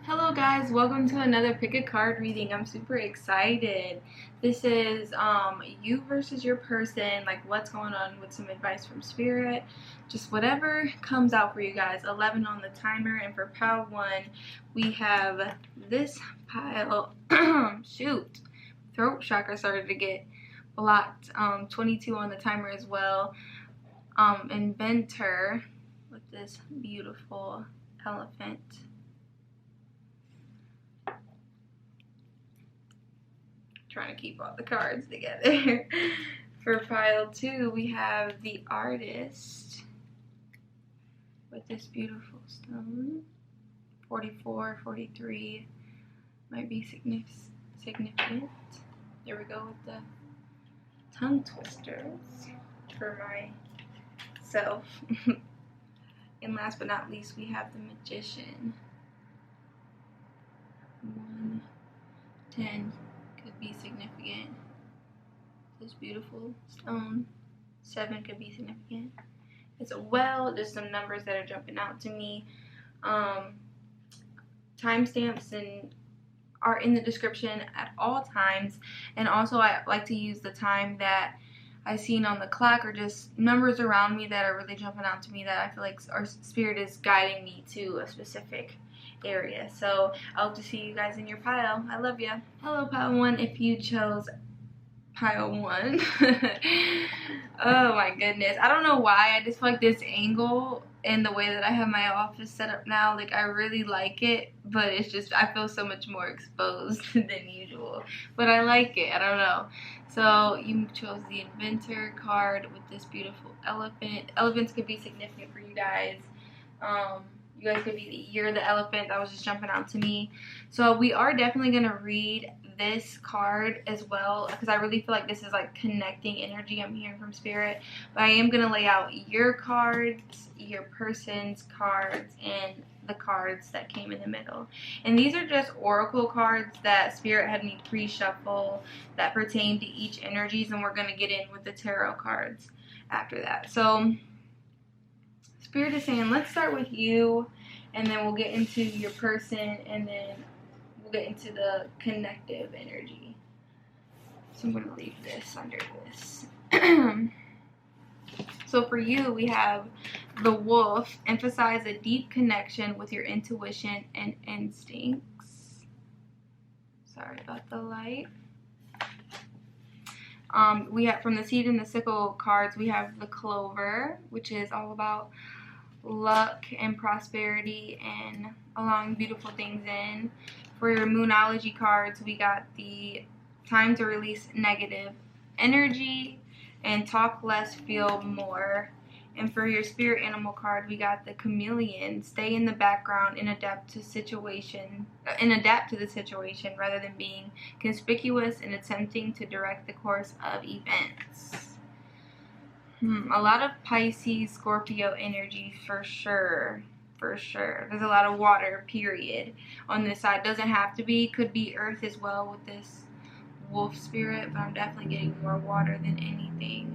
Hello guys, welcome to another pick a card reading. I'm super excited. This is you versus your person, like what's going on, with some advice from spirit, just whatever comes out for you guys. 11 on the timer, and for pile 1 we have this pile. Shoot, throat chakra started to get blocked. 22 on the timer as well. Inventor with this beautiful elephant. Trying to keep all the cards together. For pile 2 we have the artist with this beautiful stone. 44, 43 might be significant. There we go with the tongue twisters for myself. And last but not least we have the magician. 1, 10 could be significant. This beautiful stone. 7 could be significant as well. There's some numbers that are jumping out to me. Timestamps are in the description at all times, and also I like to use the time that I seen on the clock, or just numbers around me that are really jumping out to me that I feel like our spirit is guiding me to a specific area. So I hope to see you guys in your pile. I love you. Hello pile 1, if you chose pile 1. Oh my goodness, I don't know why, I just feel like this angle and the way that I have my office set up now, like I really like it, but it's just I feel so much more exposed than usual, but I like it. I don't know. So you chose the Inventor card with this beautiful elephant. Elephants could be significant for you guys. You guys could be the year of the elephant. That was just jumping out to me. So we are definitely going to read this card as well, because I really feel like this is like connecting energy I'm hearing from spirit. But I am going to lay out your cards, your person's cards, and the cards that came in the middle. And these are just oracle cards that spirit had me pre-shuffle that pertain to each energies, and we're going to get in with the tarot cards after that. So spirit is saying, let's start with you, and then we'll get into your person, and then we'll get into the connective energy. So I'm going to leave this under this. So for you, we have the wolf. Emphasize a deep connection with your intuition and instincts. Sorry about the light. We have from the seed and the sickle cards, we have the clover, which is all about luck and prosperity and allowing beautiful things in. For your moonology cards, we got the time to release negative energy and talk less, feel more. And for your spirit animal card, we got the chameleon. Stay in the background and adapt to the situation rather than being conspicuous and attempting to direct the course of events. A lot of Pisces, Scorpio energy for sure. For sure. There's a lot of water, period, on this side. Doesn't have to be. Could be earth as well with this wolf spirit, but I'm definitely getting more water than anything.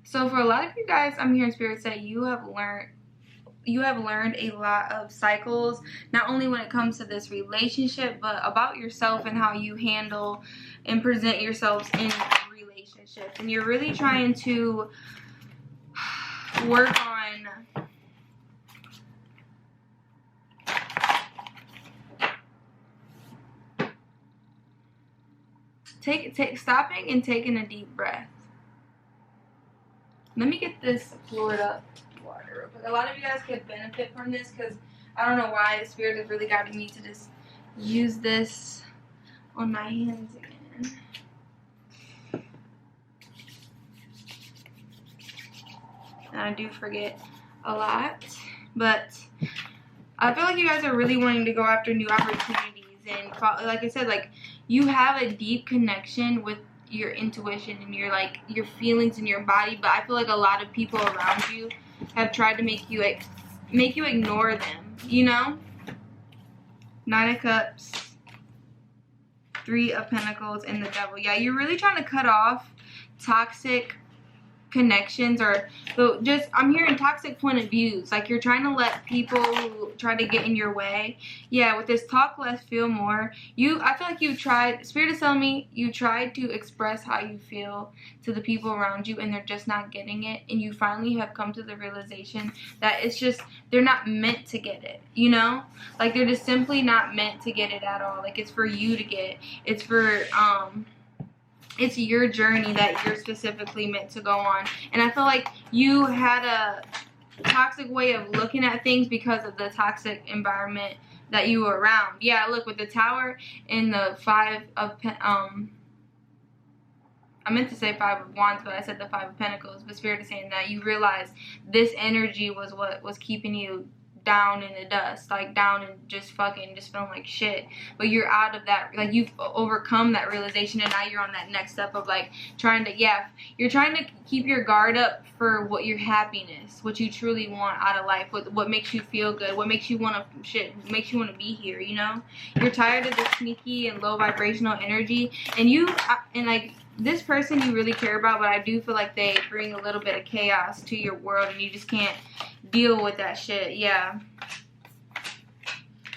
So for a lot of you guys, I'm hearing spirit say you have learned a lot of cycles, not only when it comes to this relationship, but about yourself and how you handle and present yourselves in relationships. And you're really trying to work on stopping and taking a deep breath. Let me get this poured up water real quick. A lot of you guys could benefit from this, because I don't know why the spirit is really guiding me to just use this on my hands again. And I do forget a lot, but I feel like you guys are really wanting to go after new opportunities, and like I said, like you have a deep connection with your intuition and your feelings in your body, but I feel like a lot of people around you have tried to make you ignore them, you know? 9 of Cups, 3 of Pentacles, and the Devil. Yeah, you're really trying to cut off toxic connections, or just, I'm hearing toxic point of views. Like you're trying to let people who try to get in your way. Yeah, with this talk less, feel more. I feel like you tried, Spirit is telling me, you tried to express how you feel to the people around you and they're just not getting it. And you finally have come to the realization that it's just, they're not meant to get it, you know? Like they're just simply not meant to get it at all. Like it's for you to get. It's for, it's your journey that you're specifically meant to go on. And I feel like you had a toxic way of looking at things because of the toxic environment that you were around. Yeah, look, with the Tower and the Five of I meant to say Five of Wands, but I said the Five of Pentacles. But Spirit is saying that you realize this energy was what was keeping you down in the dust, like down and just feeling like shit. But you're out of that, like you've overcome that realization, and now you're on that next step of like trying to, you're trying to keep your guard up for what your happiness, what you truly want out of life, what makes you feel good, what makes you want to makes you want to be here, you know? You're tired of this sneaky and low vibrational energy, and like this person you really care about, but I do feel like they bring a little bit of chaos to your world and you just can't deal with that shit. Yeah.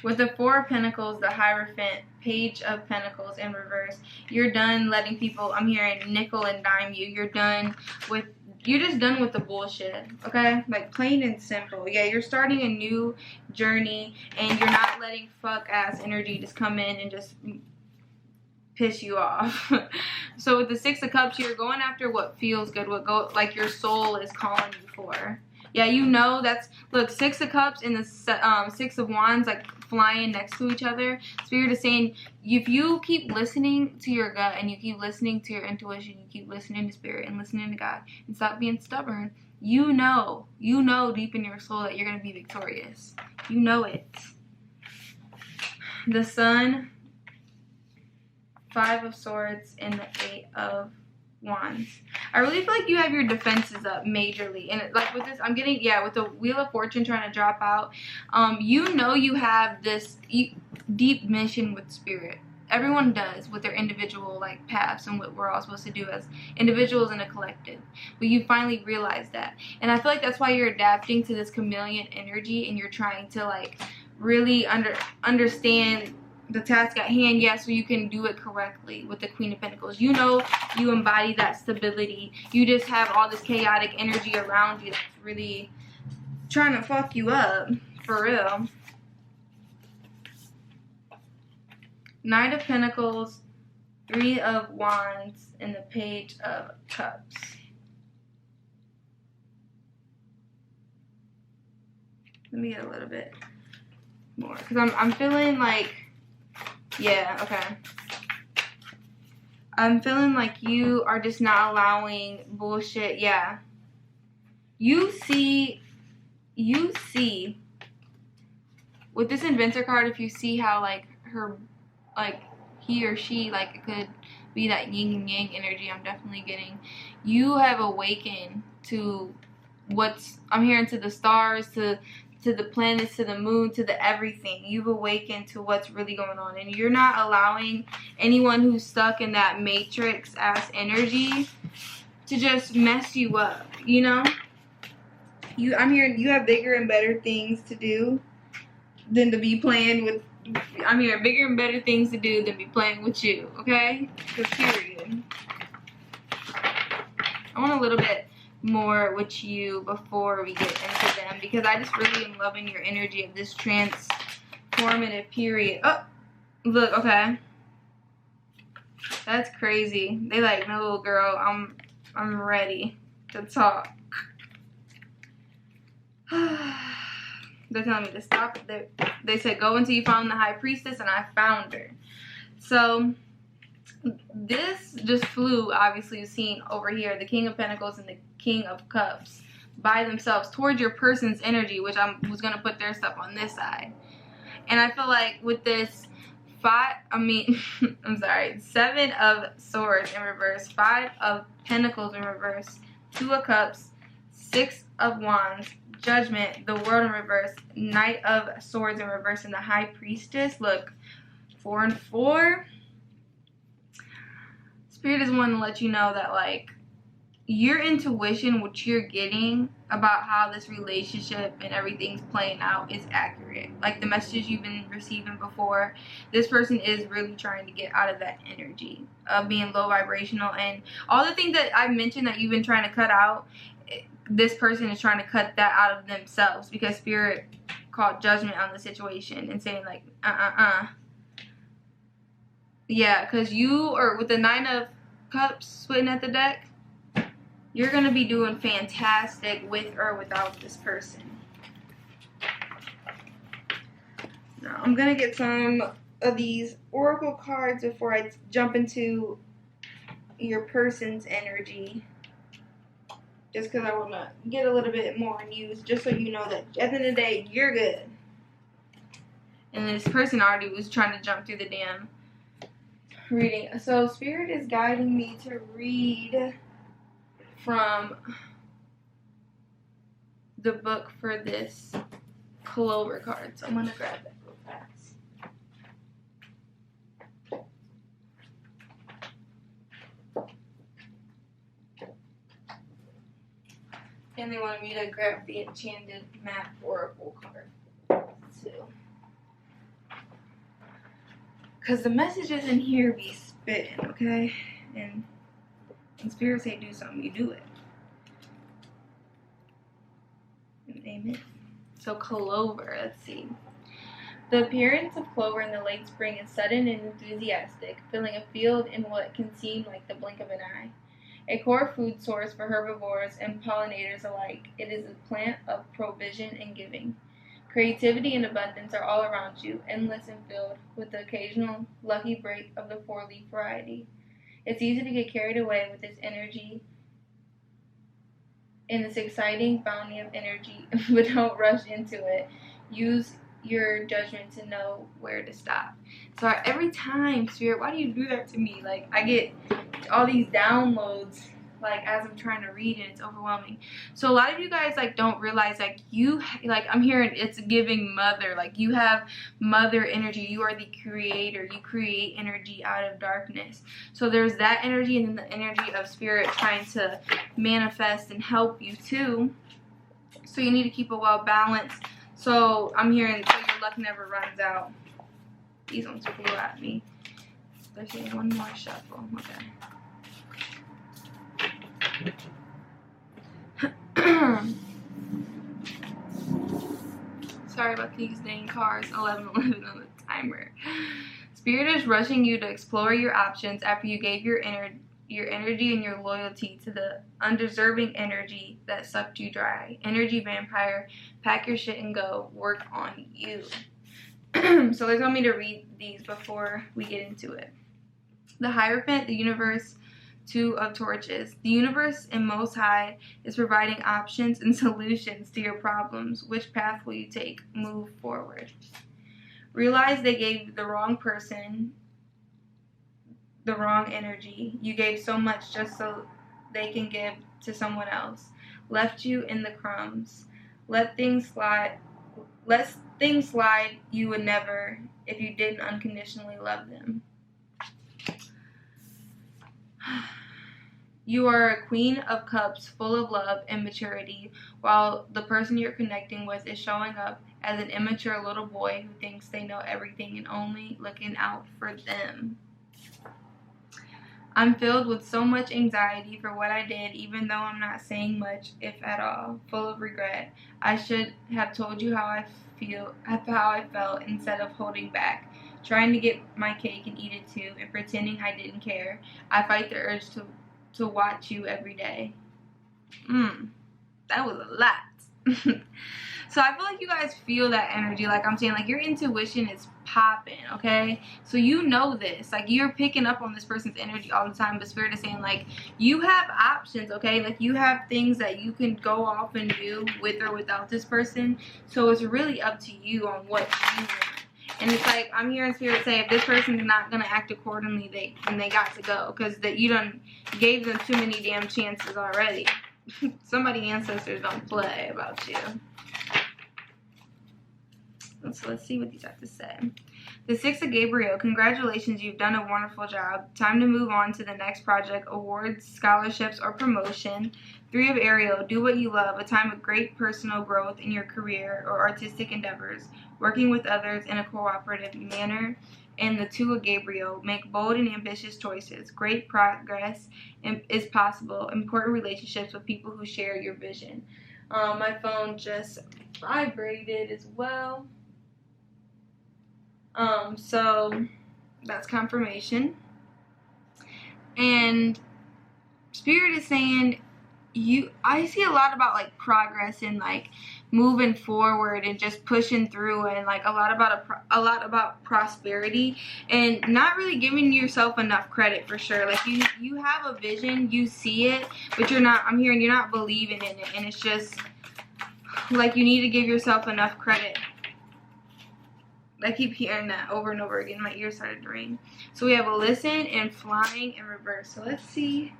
With the Four of Pentacles, the Hierophant, Page of Pentacles in reverse, you're done letting people, I'm hearing, nickel and dime you. You're just done with the bullshit, okay? Like plain and simple. Yeah, you're starting a new journey and you're not letting fuck ass energy just come in and just piss you off. So with the Six of Cups, you're going after what feels good, like your soul is calling you for. Yeah, you know that's, look, Six of Cups and the Six of Wands, like flying next to each other. Spirit is saying, if you keep listening to your gut and you keep listening to your intuition, you keep listening to Spirit and listening to God and stop being stubborn, you know deep in your soul that you're going to be victorious. You know it. The Sun, Five of Swords, and the Eight of Wands. I really feel like you have your defenses up majorly, and like with this, I'm getting, with the Wheel of Fortune trying to drop out, you know you have this deep mission with Spirit. Everyone does, with their individual like paths and what we're all supposed to do as individuals in a collective. But you finally realize that, and I feel like that's why you're adapting to this chameleon energy, and you're trying to like really understand the task at hand, so you can do it correctly with the Queen of Pentacles. You know you embody that stability. You just have all this chaotic energy around you that's really trying to fuck you up, for real. Knight of Pentacles, Three of Wands, and the Page of Cups. Let me get a little bit more, because I'm feeling like, yeah, okay. I'm feeling like you are just not allowing bullshit. Yeah. You see, with this Inventor card, if you see how, like, he or she, like, it could be that yin and yang energy I'm definitely getting. You have awakened to I'm hearing, to the stars, to the planets, to the moon, to the everything. You've awakened to what's really going on, and you're not allowing anyone who's stuck in that matrix ass energy to just mess you up, you know? I'm hearing you have bigger and better things to do than to be playing with. I'm hearing bigger and better things to do than be playing with you, okay? Period. I want a little bit more with you before we get into them, because I just really am loving your energy of this transformative period. Oh, look, okay, that's crazy. They like, no, girl, I'm ready to talk. They're telling me to stop. They said go until you found the High Priestess, and I found her. So this just flew, obviously, you've seen over here, the King of Pentacles and the King of Cups by themselves towards your person's energy, which I was going to put their stuff on this side. And I feel like with this Seven of Swords in reverse, Five of Pentacles in reverse, Two of Cups, Six of Wands, Judgment, the World in reverse, Knight of Swords in reverse, and the High Priestess. Look, 4 and 4. Spirit is wanting to let you know that, like, your intuition, what you're getting about how this relationship and everything's playing out is accurate. Like the messages you've been receiving before, this person is really trying to get out of that energy of being low vibrational, and all the things that I've mentioned that you've been trying to cut out, this person is trying to cut that out of themselves, because Spirit called judgment on the situation and saying like, yeah, because you are with the 9 of Cups splitting at the deck, you're going to be doing fantastic with or without this person. Now, I'm going to get some of these oracle cards before I jump into your person's energy. Just because I want to get a little bit more news, just so you know that at the end of the day, you're good. And this person already was trying to jump through the damn reading. So Spirit is guiding me to read from the book for this Clover card. So I'm going to grab that real fast. And they wanted me to grab the Enchanted Map Oracle card too. Because the messages in here be spitting, okay? And when Spirit say do something, you do it. Amen. So Clover, let's see. The appearance of clover in the late spring is sudden and enthusiastic, filling a field in what can seem like the blink of an eye. A core food source for herbivores and pollinators alike, it is a plant of provision and giving. Creativity and abundance are all around you, endless and filled, with the occasional lucky break of the 4-leaf variety. It's easy to get carried away with this energy, in this exciting bounty of energy, but don't rush into it. Use your judgment to know where to stop. So every time, Spirit, why do you do that to me? Like, I get all these downloads, like, as I'm trying to read, and it's overwhelming. So a lot of you guys, like, don't realize, like, you, like, I'm hearing it's giving mother. Like, you have mother energy. You are the creator. You create energy out of darkness. So there's that energy, and then the energy of Spirit trying to manifest and help you, too. So you need to keep a well-balanced. So I'm hearing, so your luck never runs out. These ones flew at me. They're saying one more shuffle. Okay. Sorry about these dang cars. 11:11 on the timer. Spirit is rushing you to explore your options after you gave your energy and your loyalty to the undeserving energy that sucked you dry. Energy vampire, pack your shit and go. Work on you. So they told me to read these before we get into it. The Hierophant, the universe, 2 of torches. The universe and Most High is providing options and solutions to your problems. Which path will you take? Move forward. Realize they gave the wrong person the wrong energy. You gave so much just so they can give to someone else. Left you in the crumbs. Let things slide. You would never if you didn't unconditionally love them. You are a queen of cups full of love and maturity, while the person you're connecting with is showing up as an immature little boy who thinks they know everything and only looking out for them. I'm filled with so much anxiety for what I did, even though I'm not saying much, if at all. Full of regret. I should have told you how I felt instead of holding back, trying to get my cake and eat it too, and pretending I didn't care. I fight the urge to watch you every day. That was a lot. So I feel like you guys feel that energy. Like I'm saying, like your intuition is popping, okay? So you know this. Like you're picking up on this person's energy all the time, but Spirit is saying like you have options, okay? Like you have things that you can go off and do with or without this person. So it's really up to you on what you want. And it's like I'm hearing Spirit say if this person's not gonna act accordingly, they got to go, because that you done gave them too many damn chances already. Somebody ancestors don't play about you. So let's see what these have to say. The Six of Gabriel, congratulations, you've done a wonderful job. Time to move on to the next project, awards, scholarships, or promotion. Three of Ariel, do what you love, a time of great personal growth in your career or artistic endeavors, working with others in a cooperative manner. And the Two of Gabriel, make bold and ambitious choices. Great progress is possible. Important relationships with people who share your vision. My phone just vibrated as well. So that's confirmation. And Spirit is saying I see a lot about like progress and like moving forward and just pushing through, and like a lot about prosperity, and not really giving yourself enough credit for sure. Like you have a vision, you see it, but you're not believing in it, and it's just like you need to give yourself enough credit. I keep hearing that over and over again. My ears started to ring. So we have a listen and flying in reverse. So let's see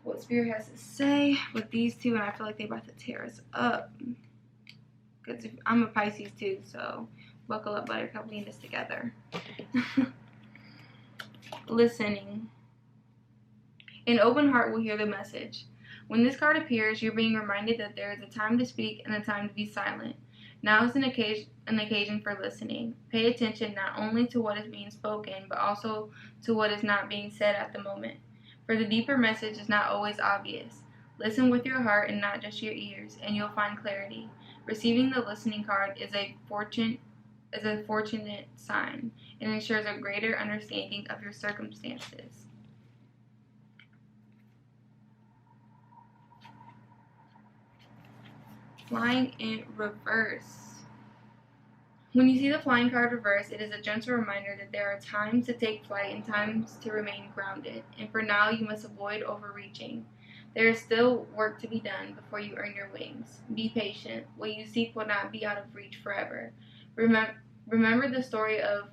what Spirit has to say with these two, and I feel like they're about to tear us up. Because I'm a Pisces too, so buckle up, Buttercup. We need this together. Listening. An open heart will hear the message. When this card appears, you're being reminded that there is a time to speak and a time to be silent. Now is an occasion for listening. Pay attention not only to what is being spoken, but also to what is not being said at the moment. For the deeper message is not always obvious. Listen with your heart and not just your ears, and you'll find clarity. Receiving the listening card is a fortunate sign, and ensures a greater understanding of your circumstances. Flying in reverse. When you see the flying card reverse, it is a gentle reminder that there are times to take flight and times to remain grounded, and for now you must avoid overreaching. There is still work to be done before you earn your wings. Be patient. What you seek will not be out of reach forever. Remember the story of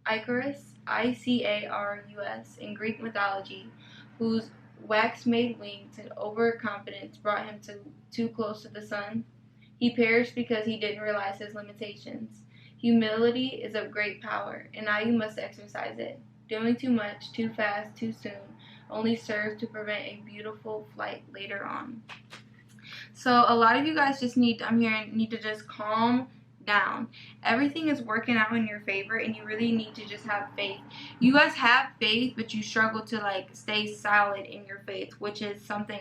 Icarus, Icarus, in Greek mythology, whose wax-made wings and overconfidence brought him too close to the sun. He perished because he didn't realize his limitations. Humility is of great power, and now you must exercise it. Doing too much, too fast, too soon only serves to prevent a beautiful flight later on. So a lot of you guys just need to just calm down. Everything is working out in your favor, and you really need to just have faith. You guys have faith, but you struggle to like stay solid in your faith, which is something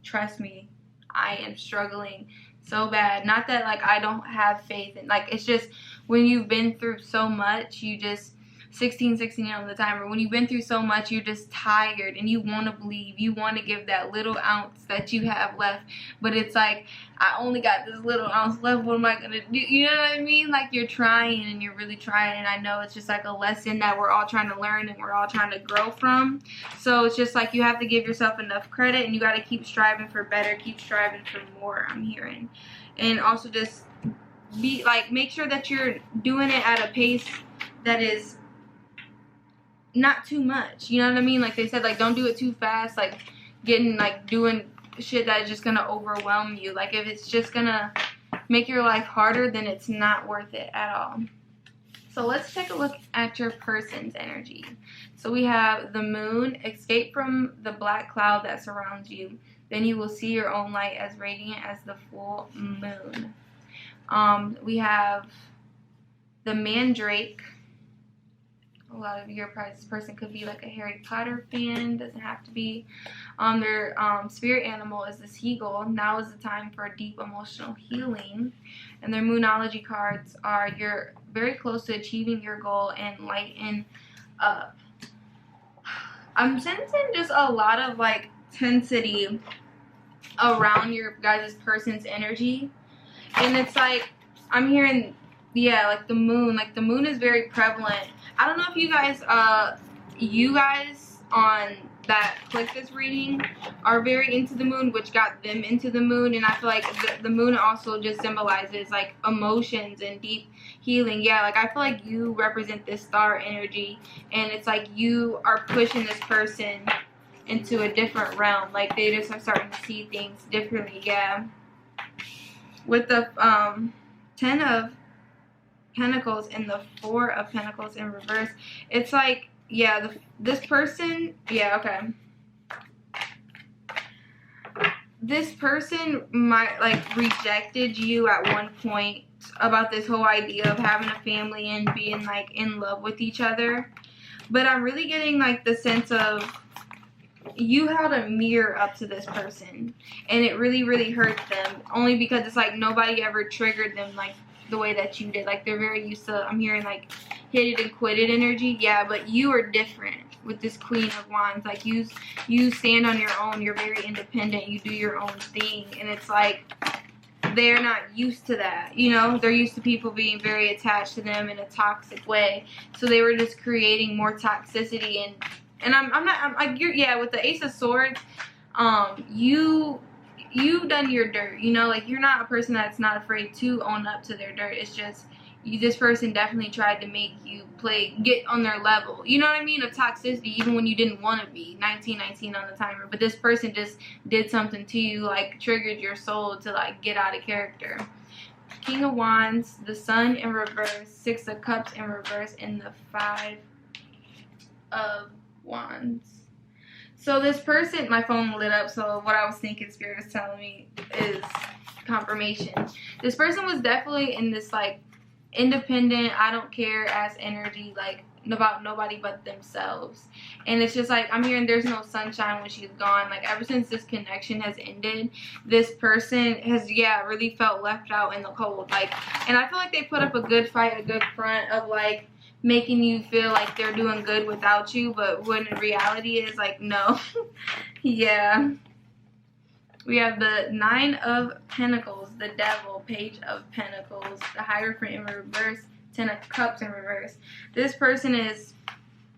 trust me, I am struggling so bad. Not that like I don't have faith, and like it's just when you've been through so much, you just 16 on the timer. When you've been through so much, you're just tired and you want to believe. You want to give that little ounce that you have left, but it's like I only got this little ounce left. What am I gonna do? You know what I mean? Like you're trying and you're really trying, and I know it's just like a lesson that we're all trying to learn and we're all trying to grow from. So it's just like you have to give yourself enough credit, and you got to keep striving for better, keep striving for more. I'm hearing, and also just be like, make sure that you're doing it at a pace that is not too much. You know what I mean? Like they said, like don't do it too fast, like doing shit that is just gonna overwhelm you. Like if it's just gonna make your life harder, then it's not worth it at all. So let's take a look at your person's energy. So we have the moon. Escape from the black cloud that surrounds you. Then you will see your own light as radiant as the full moon. We have the mandrake. A lot of your person could be like a Harry Potter fan. Doesn't have to be. Their spirit animal is the seagull. Now is the time for deep emotional healing. And their moonology cards are you're very close to achieving your goal and lighten up. I'm sensing just a lot of like tensity around your guys' person's energy. And it's like I'm hearing, yeah, like the moon is very prevalent. I don't know if you guys on that click this reading are very into the moon, which got them into the moon. And I feel like the moon also just symbolizes like emotions and deep healing. Yeah, like I feel like you represent this star energy, and it's like you are pushing this person into a different realm. Like they just are starting to see things differently. Yeah, with the 10 of Pentacles and the Four of Pentacles in reverse. It's like, yeah, this person, yeah, okay. This person might, like, rejected you at one point about this whole idea of having a family and being, like, in love with each other. But I'm really getting, like, the sense of you held a mirror up to this person. And it really, really hurt them. Only because it's, like, nobody ever triggered them, like, the way that you did. Like, they're very used to, I'm hearing, like, hit it and quit it energy. Yeah, but you are different with this Queen of Wands. Like, you stand on your own. You're very independent. You do your own thing. And it's like, they're not used to that, you know. They're used to people being very attached to them in a toxic way. So they were just creating more toxicity. And I'm like, you're, yeah, with the Ace of Swords, you've done your dirt, you know. Like, you're not a person that's not afraid to own up to their dirt. It's just this person definitely tried to make you get on their level, you know what I mean, of toxicity, even when you didn't want to be. 1919 on the timer. But this person just did something to you, like triggered your soul to, like, get out of character. King of Wands, the Sun in reverse, Six of Cups in reverse, and the Five of Wands. So this person, my phone lit up, so what I was thinking Spirit is telling me is confirmation. This person was definitely in this, like, independent, I don't care ass energy, like, about nobody but themselves. And it's just like, I'm hearing there's no sunshine when she's gone. Like, ever since this connection has ended, this person has, yeah, really felt left out in the cold. Like, and I feel like they put up a good fight, a good front of, like, making you feel like they're doing good without you, but when in reality is like, no. Yeah. We have the Nine of Pentacles, the Devil, Page of Pentacles, the Hierophant in reverse, Ten of Cups in reverse. This person is,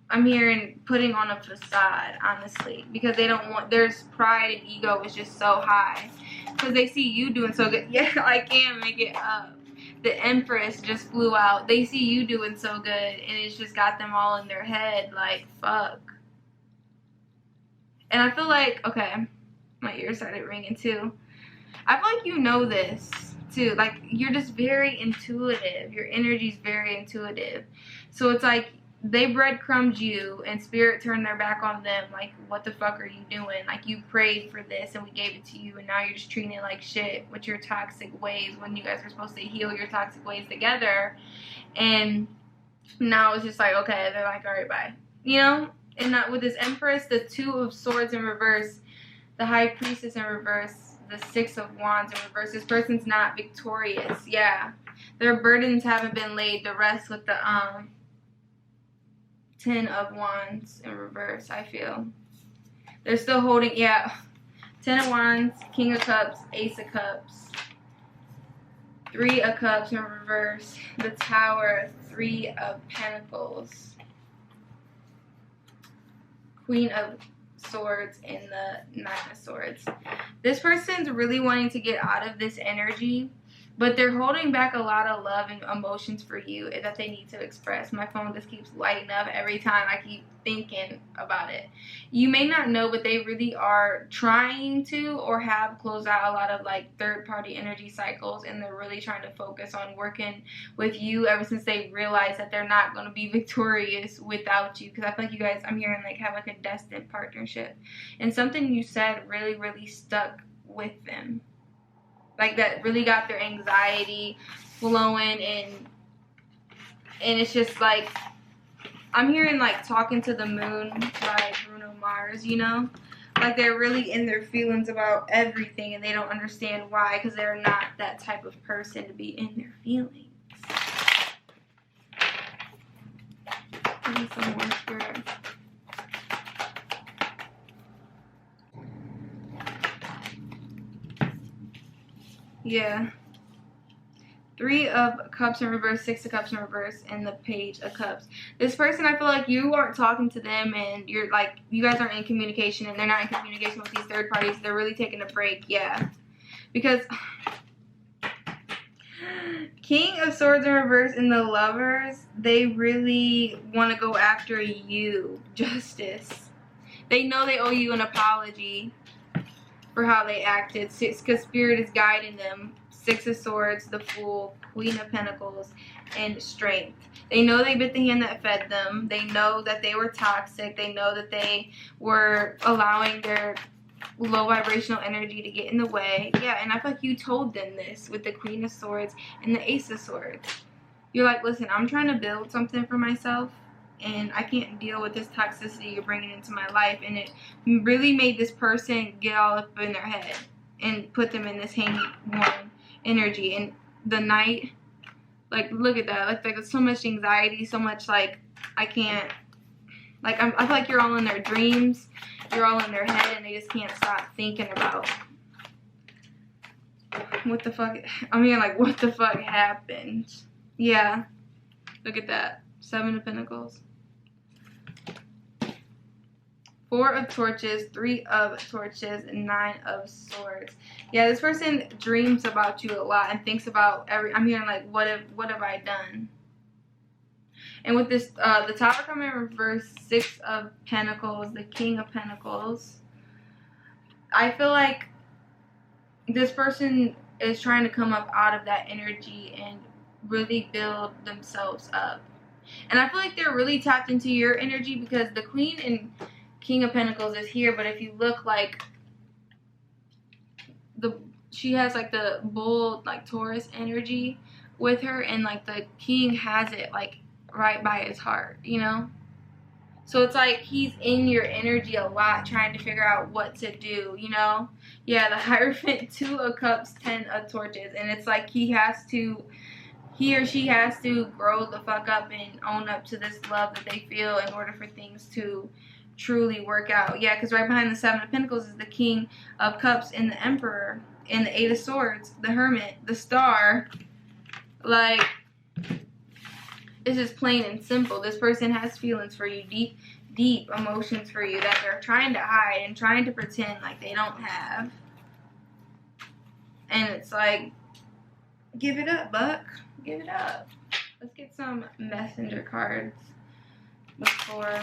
I'm hearing, putting on a facade, honestly, because they don't want, there's pride and ego is just so high. Because they see you doing so good. Yeah, I can't make it up. The Empress just flew out. They see you doing so good, and it's just got them all in their head, like, fuck. And I feel like, okay, my ears started ringing too. I feel like you know this too. Like, you're just very intuitive. Your energy's very intuitive. So it's like they breadcrumbed you and Spirit turned their back on them. Like, what the fuck are you doing? Like, you prayed for this and we gave it to you, and now you're just treating it like shit with your toxic ways when you guys are supposed to heal your toxic ways together. And now it's just like, okay, they're like, all right, bye. You know? And not with this Empress, the Two of Swords in reverse, the High Priestess in reverse, the Six of Wands in reverse. This person's not victorious. Yeah. Their burdens haven't been laid. The rest with the Ten of Wands in reverse, I feel. They're still holding, yeah. Ten of Wands, King of Cups, Ace of Cups, Three of Cups in reverse, the Tower, Three of Pentacles, Queen of Swords, and the Nine of Swords. This person's really wanting to get out of this energy, but they're holding back a lot of love and emotions for you that they need to express. My phone just keeps lighting up every time I keep thinking about it. You may not know, but they really are trying to or have closed out a lot of, like, third-party energy cycles, and they're really trying to focus on working with you ever since they realize that they're not going to be victorious without you. Because I feel like you guys, I'm hearing, like, have, like, a destined partnership. And something you said really, really stuck with them. Like, that really got their anxiety flowing, and it's just like, I'm hearing, like, Talking to the Moon by Bruno Mars, you know? Like, they're really in their feelings about everything, and they don't understand why, because they're not that type of person to be in their feelings. Give me some more Spirit. Yeah. Three of Cups in reverse, Six of Cups in reverse, and the Page of Cups. This person, I feel like you aren't talking to them, and you're like, you guys aren't in communication, and they're not in communication with these third parties. They're really taking a break, yeah. Because King of Swords in reverse and the Lovers, they really want to go after you. Justice. They know they owe you an apology for how they acted, because Spirit is guiding them. Six of Swords, the Fool, Queen of Pentacles, and Strength. They know they bit the hand that fed them. They know that they were toxic. They know that they were allowing their low vibrational energy to get in the way. Yeah, and I feel like you told them this with the Queen of Swords and the Ace of Swords. You're like, listen, I'm trying to build something for myself, and I can't deal with this toxicity you're bringing into my life. And it really made this person get all up in their head and put them in this hanging one energy. And the Knight, like, look at that. Like there's so much anxiety, so much, like, I can't, like, I feel like you're all in their dreams. You're all in their head, and they just can't stop thinking about what the fuck. I mean, like, what the fuck happened? Yeah. Look at that. 7 of Pentacles. 4 of Torches, 3 of Torches, and 9 of Swords. Yeah, this person dreams about you a lot and thinks about I'm hearing, like, what have I done? And with this, the Tower coming in reverse, 6 of Pentacles, the King of Pentacles. I feel like this person is trying to come up out of that energy and really build themselves up. And I feel like they're really tapped into your energy, because the Queen and King of Pentacles is here, but if you look, like, she has, like, the Bull, like, Taurus energy with her, and, like, the King has it, like, right by his heart, you know? So it's like he's in your energy a lot, trying to figure out what to do, you know? Yeah, the Hierophant, 2 of Cups, 10 of Torches, and it's like he or she has to grow the fuck up and own up to this love that they feel in order for things to truly work out. Yeah, because right behind the 7 of Pentacles is the King of Cups and the Emperor, and the 8 of Swords, the Hermit, the Star. Like, it's just plain and simple. This person has feelings for you, deep emotions for you that they're trying to hide and trying to pretend like they don't have. And it's like, give it up, Buck. Give it up. Let's get some messenger cards before.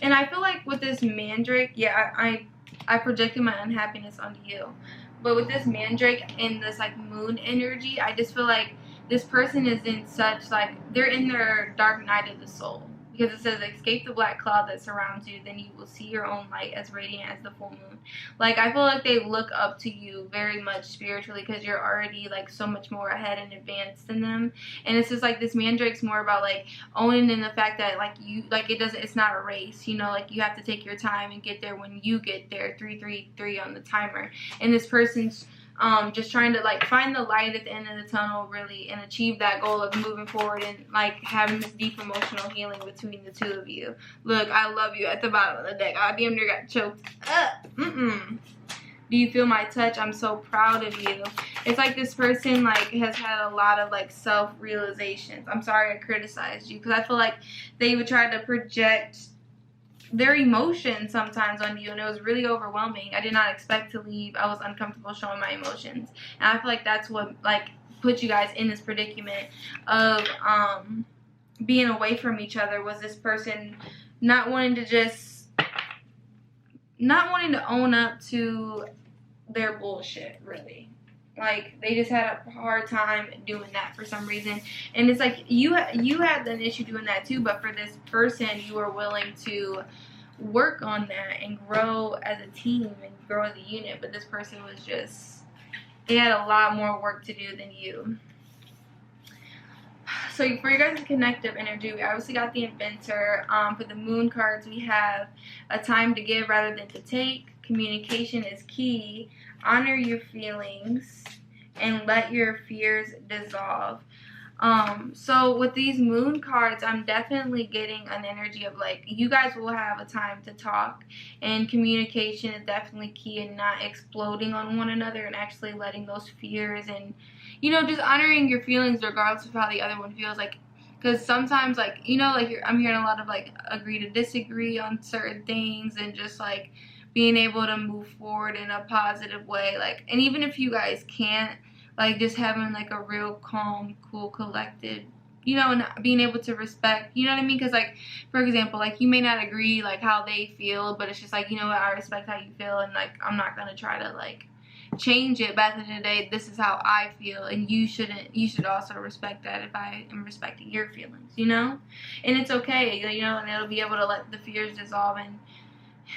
And I feel like with this Mandrake, yeah, I projected my unhappiness onto you. But with this Mandrake and this, like, moon energy, I just feel like this person is in such, like, they're in their dark night of the soul. Because it says, escape the black cloud that surrounds you, then you will see your own light as radiant as the full moon. Like, I feel like they look up to you very much spiritually, because you're already, like, so much more ahead and advanced than them. And it's just like this Mandrake's more about, like, owning in the fact that, like, you, like, it's not a race, you know? Like, you have to take your time and get there when you get there. 333 on the timer. And this person's just trying to, like, find the light at the end of the tunnel, really, and achieve that goal of moving forward and, like, having this deep emotional healing between the two of you. Look, I love you at the bottom of the deck. I damn near got choked up. Do you feel my touch? I'm so proud of you. It's like this person, like, has had a lot of, like, self-realizations. I'm sorry I criticized you, because I feel like they would try to project their emotions sometimes on you, and it was really overwhelming. I did not expect to leave. I was uncomfortable showing my emotions, and I feel like that's what, like, put you guys in this predicament of being away from each other. Was this person not wanting to own up to their bullshit, really. Like, they just had a hard time doing that for some reason. And it's like, you had an issue doing that too, but for this person, you were willing to work on that and grow as a team and grow as a unit. But this person was just, they had a lot more work to do than you. So for you guys' connective energy, we obviously got the Inventor. For the moon cards, we have a time to give rather than to take. Communication is key. Honor your feelings and let your fears dissolve. So with these moon cards, I'm definitely getting an energy of, like, you guys will have a time to talk, and communication is definitely key, and not exploding on one another, and actually letting those fears and, you know, just honoring your feelings regardless of how the other one feels. Like, because sometimes, like, you know, like, I'm hearing a lot of, like, agree to disagree on certain things, and just, like, being able to move forward in a positive way. Like, and even if you guys can't, like, just having, like, a real calm, cool, collected, you know, and being able to respect, you know what I mean? Because, like, for example, like, you may not agree, like, how they feel, but it's just like, you know what, I respect how you feel, and, like, I'm not gonna try to, like, change it. But at the end of the day, this is how I feel, and you should also respect that if I am respecting your feelings, you know? And it's okay, you know, and it'll be able to let the fears dissolve, and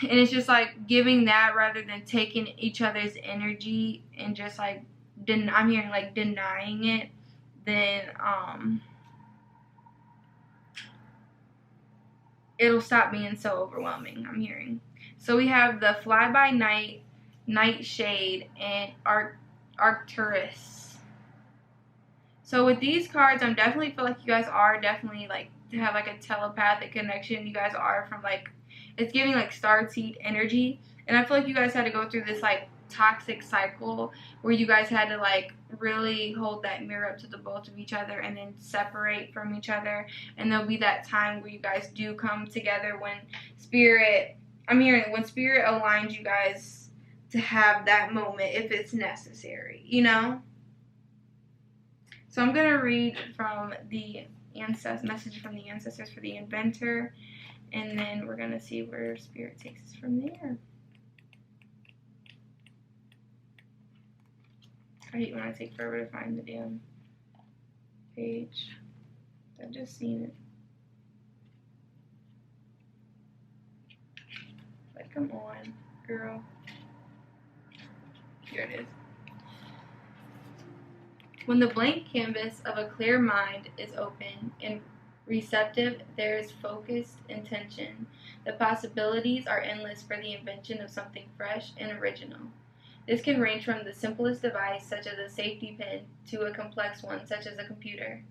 it's just, like, giving that rather than taking each other's energy and just, like, I'm hearing, like, denying it, then, it'll stop being so overwhelming, I'm hearing. So we have the fly-by-night, nightshade, and Arcturus. So with these cards, I'm definitely feel like you guys are definitely, like, to have, like, a telepathic connection. You guys are from, like, it's giving, like, starseed energy. And I feel like you guys had to go through this, like, toxic cycle where you guys had to, like, really hold that mirror up to the both of each other and then separate from each other. And there'll be that time where you guys do come together when spirit, I'm hearing, when spirit aligns you guys to have that moment if it's necessary, you know? So I'm going to read from the message from the ancestors for the inventor, and then we're going to see where spirit takes us from there. I hate when I take forever to find the damn page. I've just seen it. Like, come on, girl. Here it is. When the blank canvas of a clear mind is open and receptive, there is focused intention. The possibilities are endless for the invention of something fresh and original. This can range from the simplest device, such as a safety pin, to a complex one, such as a computer.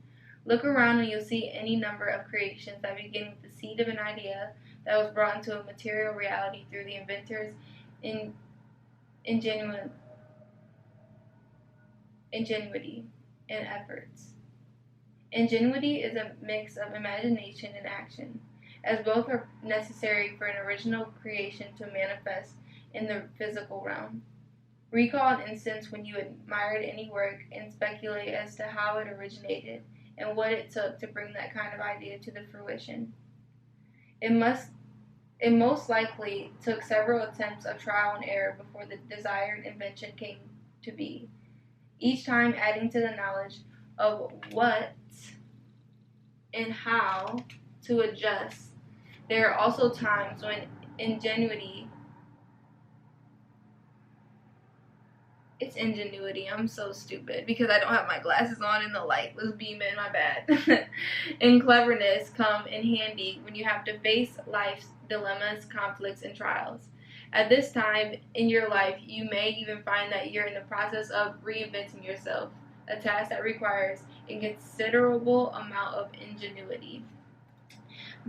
Look around and you'll see any number of creations that begin with the seed of an idea that was brought into a material reality through the inventor's ingenuity and efforts. Ingenuity is a mix of imagination and action, as both are necessary for an original creation to manifest in the physical realm. Recall an instance when you admired any work and speculate as to how it originated and what it took to bring that kind of idea to the fruition. It most likely took several attempts of trial and error before the desired invention came to be, each time adding to the knowledge of what and how to adjust. There are also times when ingenuity, I'm so stupid because I don't have my glasses on and the light was beaming, my bad. And cleverness come in handy when you have to face life's dilemmas, conflicts, and trials. At this time in your life, you may even find that you're in the process of reinventing yourself, a task that requires a considerable amount of ingenuity.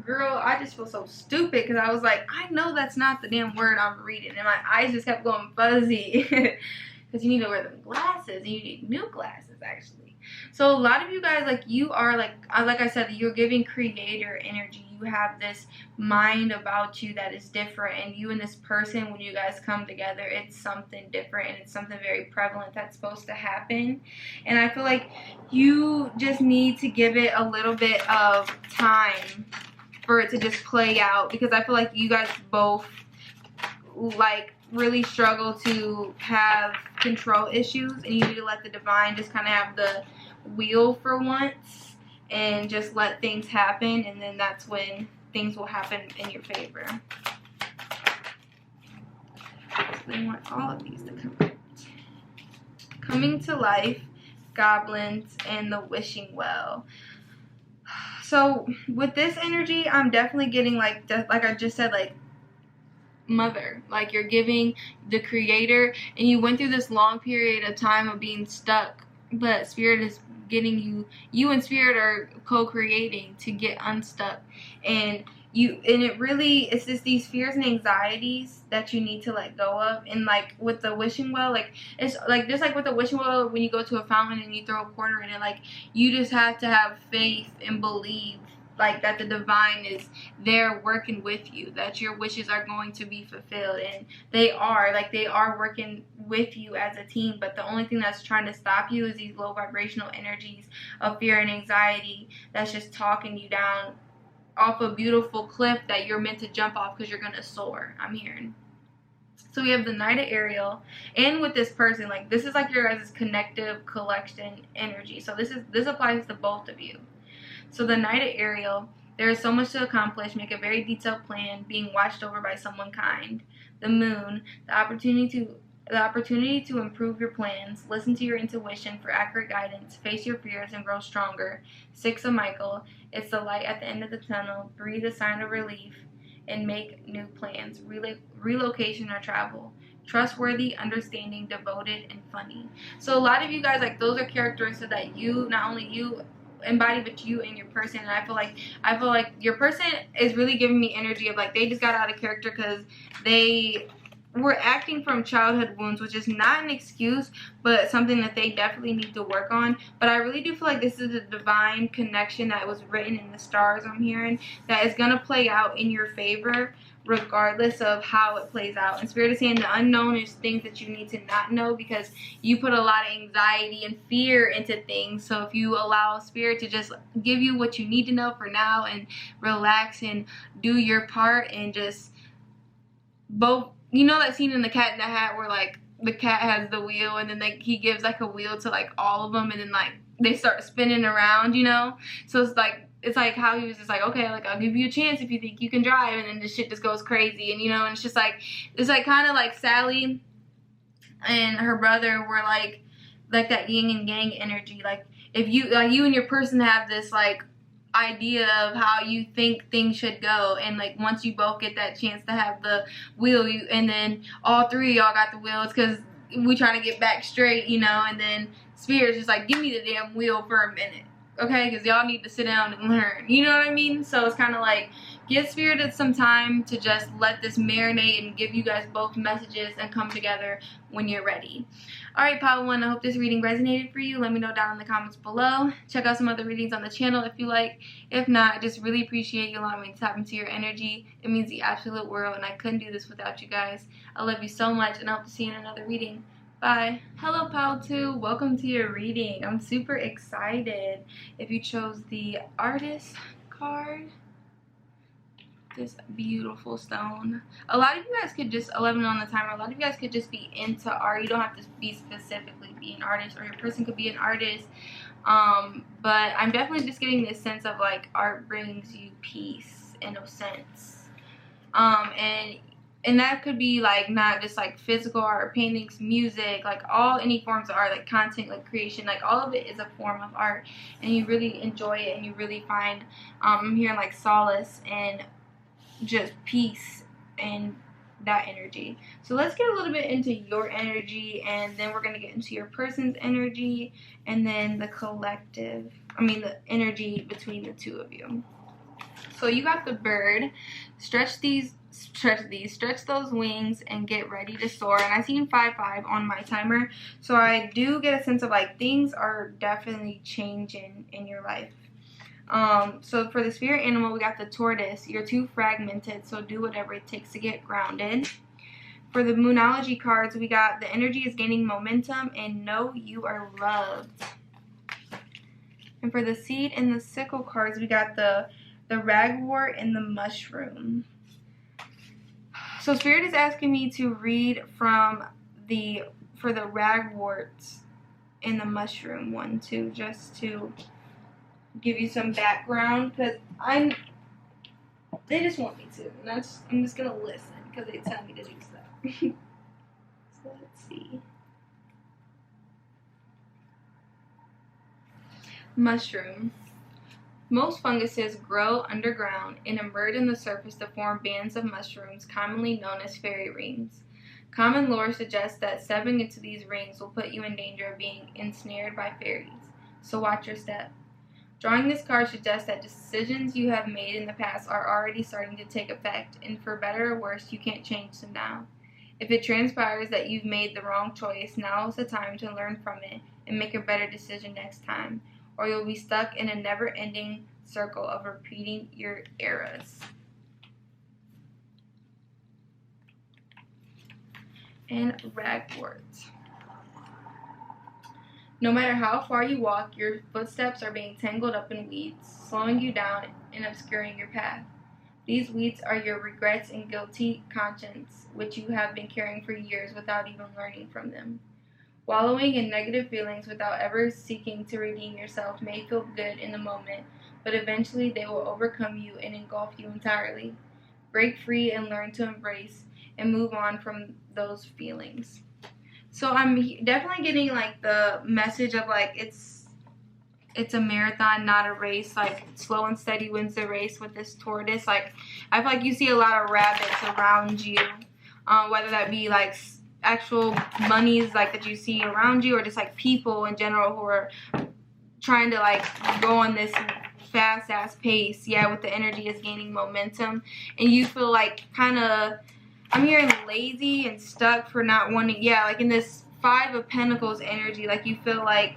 Girl, I just feel so stupid because I was like, I know that's not the damn word I'm reading, and my eyes just kept going fuzzy. Because you need to wear them glasses, and you need new glasses, actually. So a lot of you guys, like, you are, like I said, you're giving creator energy. You have this mind about you that is different, and you and this person, when you guys come together, it's something different, and it's something very prevalent that's supposed to happen. And I feel like you just need to give it a little bit of time for it to just play out, because I feel like you guys both, like, really struggle to have control issues, and you need to let the divine just kind of have the wheel for once and just let things happen, and then that's when things will happen in your favor. So they want all of these to come out. Coming to life, goblins, and the wishing well. So with this energy, I'm definitely getting, like I just said, like, mother, like, you're giving the creator, and you went through this long period of time of being stuck, but spirit is getting you and spirit are co-creating to get unstuck, and it really, it's just these fears and anxieties that you need to let go of. And like with the wishing well, like, it's like just like with the wishing well, when you go to a fountain and you throw a quarter in it, like, you just have to have faith and believe, like that the divine is there working with you, that your wishes are going to be fulfilled, and they are working with you as a team. But the only thing that's trying to stop you is these low vibrational energies of fear and anxiety that's just talking you down off a beautiful cliff that you're meant to jump off because you're gonna soar, I'm hearing. So we have the Knight of Ariel, and with this person, like this is like your guys' connective collection energy. So this applies to both of you. So the Knight of Ariel, there is so much to accomplish. Make a very detailed plan, being watched over by someone kind. The Moon, the opportunity to improve your plans. Listen to your intuition for accurate guidance. Face your fears and grow stronger. Six of Michael, it's the light at the end of the tunnel. Breathe a sign of relief and make new plans. Relocation or travel. Trustworthy, understanding, devoted, and funny. So a lot of you guys, like those are characteristics that you, not only you embody, but you and your person. And I feel like your person is really giving me energy of like they just got out of character because they were acting from childhood wounds, which is not an excuse, but something that they definitely need to work on. But I really do feel like this is a divine connection that was written in the stars, I'm hearing, that is going to play out in your favor regardless of how it plays out. And Spirit is saying the unknown is things that you need to not know because you put a lot of anxiety and fear into things. So if you allow Spirit to just give you what you need to know for now and relax and do your part and just both, you know that scene in The Cat in the Hat where like the cat has the wheel and then like he gives like a wheel to like all of them and then like they start spinning around, you know? So it's like how he was just like, okay, like I'll give you a chance if you think you can drive, and then this shit just goes crazy, and you know, and it's like kind of like Sally and her brother were like that yin and yang energy. Like if you and your person have this like idea of how you think things should go, and like once you both get that chance to have the wheel, and then all three of y'all got the wheel, it's because we trying to get back straight, you know, and then Spirit's just like, give me the damn wheel for a minute. Okay, because y'all need to sit down and learn. You know what I mean? So it's kind of like, give Spirit some time to just let this marinate and give you guys both messages and come together when you're ready. Alright, Pile 1, I hope this reading resonated for you. Let me know down in the comments below. Check out some other readings on the channel if you like. If not, I just really appreciate you allowing me to tap into your energy. It means the absolute world, and I couldn't do this without you guys. I love you so much, and I hope to see you in another reading. Bye. Hello, Pile 2. Welcome to your reading. I'm super excited. If you chose the Artist card, this beautiful stone. A lot of you guys could just, 11 on the timer, a lot of you guys could just be into art. You don't have to be specifically be an artist, or your person could be an artist. But I'm definitely just getting this sense of like art brings you peace in a sense. And that could be like not just like physical art, paintings, music, like any forms of art, like content, like creation, like all of it is a form of art, and you really enjoy it, and you really find I'm hearing like solace and just peace and that energy. So let's get a little bit into your energy, and then we're going to get into your person's energy, and then the the energy between the two of you. So you got the bird. Stretch those wings and get ready to soar. And I seen 5-5 on my timer, so I do get a sense of like things are definitely changing in your life. So for the spirit animal, we got the tortoise. You're too fragmented, so do whatever it takes to get grounded. For the moonology cards, we got the energy is gaining momentum and know you are loved. And for the seed and the sickle cards, we got the ragwort and the mushroom. So Spirit is asking me to read for the ragworts and the mushroom one too, just to give you some background, because they just want me to, and I'm just gonna listen because they tell me to do stuff. So let's see. Mushroom. Most funguses grow underground and emerge on the surface to form bands of mushrooms, commonly known as fairy rings. Common lore suggests that stepping into these rings will put you in danger of being ensnared by fairies, so watch your step. Drawing this card suggests that decisions you have made in the past are already starting to take effect, and for better or worse, you can't change them now. If it transpires that you've made the wrong choice, now is the time to learn from it and make a better decision next time, or you'll be stuck in a never-ending circle of repeating your eras. And ragwort. No matter how far you walk, your footsteps are being tangled up in weeds, slowing you down and obscuring your path. These weeds are your regrets and guilty conscience, which you have been carrying for years without even learning from them. Wallowing in negative feelings without ever seeking to redeem yourself may feel good in the moment, but eventually they will overcome you and engulf you entirely. Break free and learn to embrace and move on from those feelings. So I'm definitely getting like the message of like it's a marathon, not a race. Like slow and steady wins the race with this tortoise. Like I feel like you see a lot of rabbits around you, whether that be like actual monies like that you see around you, or just like people in general who are trying to like go on this fast ass pace. Yeah, with the energy is gaining momentum, and you feel like kind of, I'm hearing lazy and stuck for not wanting, yeah, like in this 5 of Pentacles energy, like you feel like,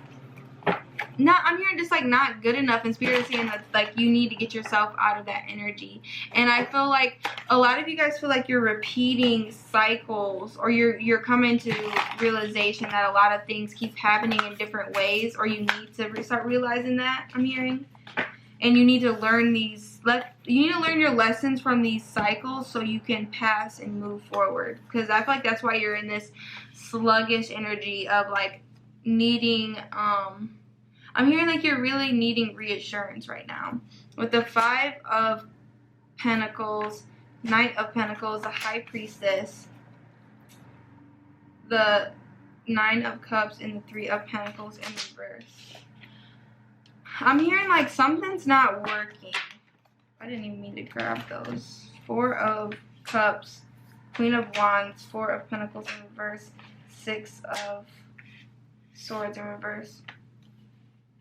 I'm hearing just like not good enough, and Spirit is saying that like you need to get yourself out of that energy. And I feel like a lot of you guys feel like you're repeating cycles, or you're coming to realization that a lot of things keep happening in different ways, or you need to start realizing that, I'm hearing. And you need to learn you need to learn your lessons from these cycles so you can pass and move forward. Because I feel like that's why you're in this sluggish energy of like needing, I'm hearing like you're really needing reassurance right now. With the 5 of Pentacles, Knight of Pentacles, the High Priestess, the 9 of Cups, and the 3 of Pentacles in reverse. I'm hearing like something's not working. I didn't even mean to grab those. 4 of Cups, Queen of Wands, 4 of Pentacles in reverse, 6 of Swords in reverse.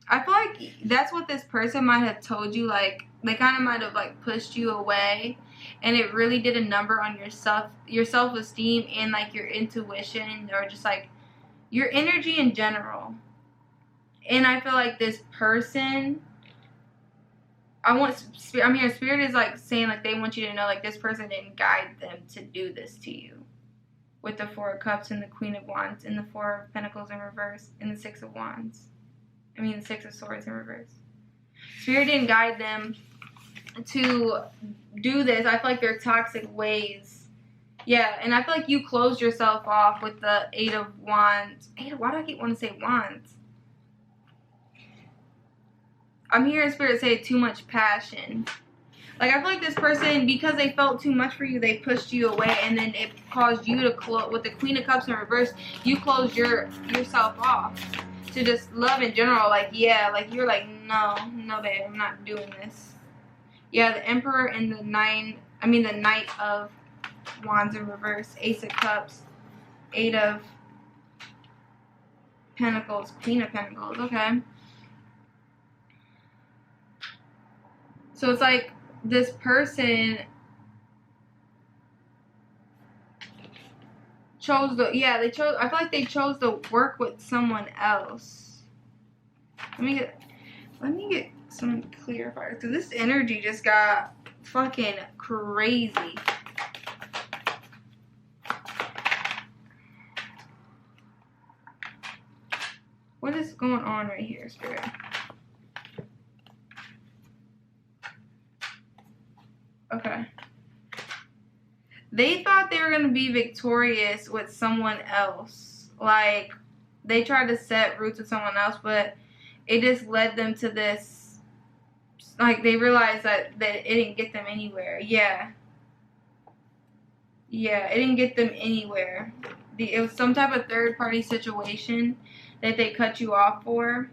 I feel like that's what this person might have told you. Like they kind of might have like pushed you away, and it really did a number on your self-esteem and like your intuition, or just like your energy in general. And I feel like this person, I'm hearing Spirit is like saying like they want you to know like this person didn't guide them to do this to you. With the 4 of Cups and the Queen of Wands and the 4 of Pentacles in reverse and the 6 of Wands. The 6 of Swords in reverse. Spirit didn't guide them to do this. I feel like they're toxic ways. Yeah, and I feel like you closed yourself off with the 8 of Wands. Why do I keep wanting to say Wands? I'm hearing Spirit say too much passion. Like, I feel like this person, because they felt too much for you, they pushed you away, and then it caused you to close. With the Queen of Cups in reverse, you closed yourself off to just love in general. Like, yeah, like you're like, no, babe, I'm not doing this. Yeah, the Emperor and the Knight of Wands in reverse, Ace of Cups, 8 of Pentacles, Queen of Pentacles. Okay. So it's like this person chose I feel like they chose to work with someone else. Let me get some clarifiers, because this energy just got fucking crazy. What is going on right here, Spirit? Okay. They thought they were going to be victorious with someone else. Like, they tried to set roots with someone else, but it just led them to this, like, they realized that it didn't get them anywhere. Yeah, it didn't get them anywhere. It was some type of third-party situation that they cut you off for.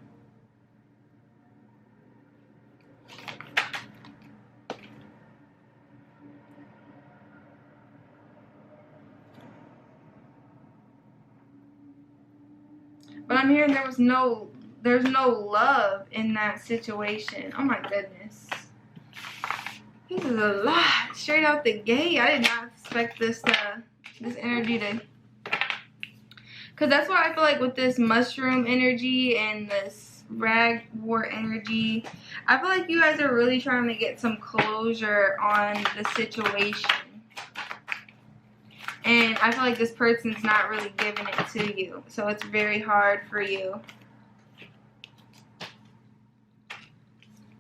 But I'm hearing there's no love in that situation. Oh my goodness. This is a lot. Straight out the gate. I did not expect this energy to. Because that's what I feel like with this mushroom energy and this ragwort energy. I feel like you guys are really trying to get some closure on the situation. And I feel like this person's not really giving it to you. So it's very hard for you.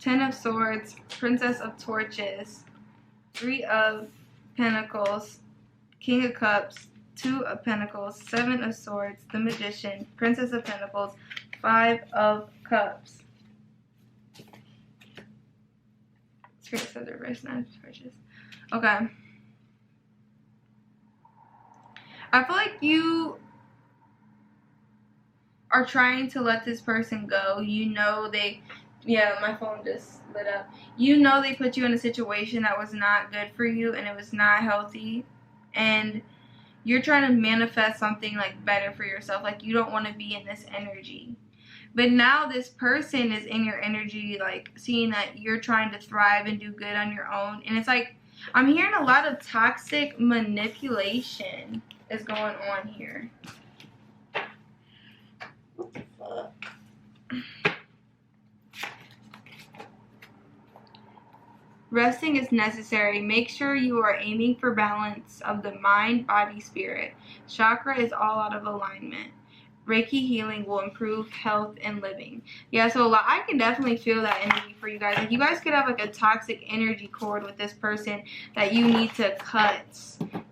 10 of Swords, Princess of Torches, 3 of Pentacles, King of Cups, 2 of Pentacles, 7 of Swords, the Magician, Princess of Pentacles, 5 of Cups. Spirit said the reverse, 9 of Torches. Okay. I feel like you are trying to let this person go. You know they... Yeah, my phone just lit up. You know they put you in a situation that was not good for you and it was not healthy. And you're trying to manifest something like better for yourself. Like you don't want to be in this energy. But now this person is in your energy, like seeing that you're trying to thrive and do good on your own. And it's like, I'm hearing a lot of toxic manipulation is going on here. What the fuck? Resting is necessary. Make sure you are aiming for balance of the mind, body, spirit. Chakra is all out of alignment. Reiki healing will improve health and living. Yeah, so I can definitely feel that energy for you guys. Like you guys could have like a toxic energy cord with this person that you need to cut.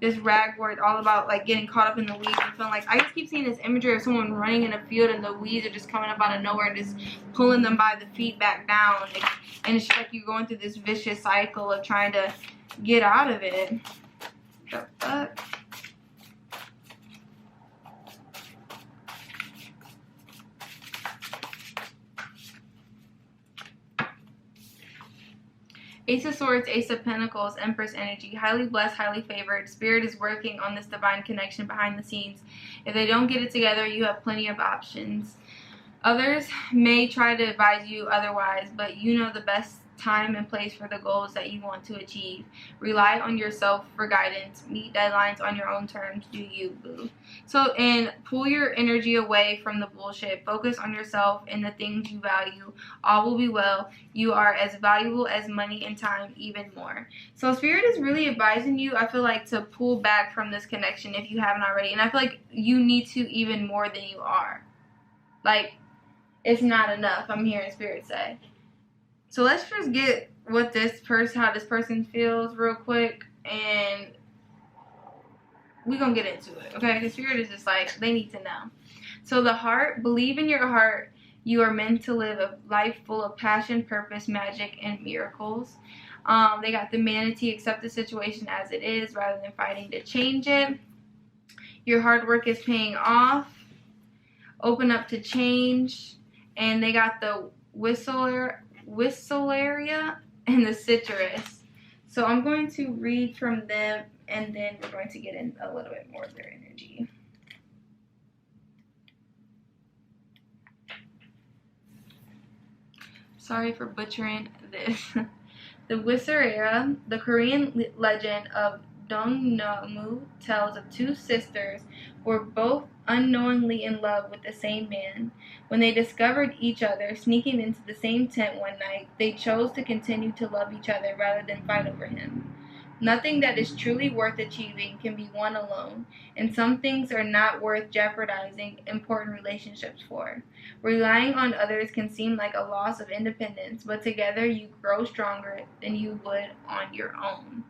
This ragwort, all about like getting caught up in the weeds and feeling like, I just keep seeing this imagery of someone running in a field and the weeds are just coming up out of nowhere and just pulling them by the feet back down. And it's just like you're going through this vicious cycle of trying to get out of it. The fuck? Ace of Swords, Ace of Pentacles, Empress energy. Highly blessed, highly favored. Spirit is working on this divine connection behind the scenes. If they don't get it together, you have plenty of options. Others may try to advise you otherwise, but you know the best time and place for the goals that you want to achieve. Rely on yourself for guidance. Meet deadlines on your own terms. Do you, boo. So, and pull your energy away from the bullshit. Focus on yourself and the things you value. All will be well. You are as valuable as money and time, even more. So Spirit is really advising you, I feel like, to pull back from this connection if you haven't already. And I feel like you need to even more than you are. Like, it's not enough, I'm hearing Spirit say. So let's just get what this person, how this person feels real quick, and we're going to get into it, okay? The Spirit is just like, they need to know. So the heart, believe in your heart. You are meant to live a life full of passion, purpose, magic, and miracles. They got the manatee, accept the situation as it is rather than fighting to change it. Your hard work is paying off. Open up to change. And they got the whistleria and the citrus. So I'm going to read from them and then we're going to get in a little bit more of their energy. Sorry for butchering this. The whistleria, the Korean legend of Dongnamu, tells of 2 sisters who were both unknowingly in love with the same man. When they discovered each other sneaking into the same tent one night, they chose to continue to love each other rather than fight over him. Nothing that is truly worth achieving can be won alone, and some things are not worth jeopardizing important relationships for. Relying on others can seem like a loss of independence, but together you grow stronger than you would on your own.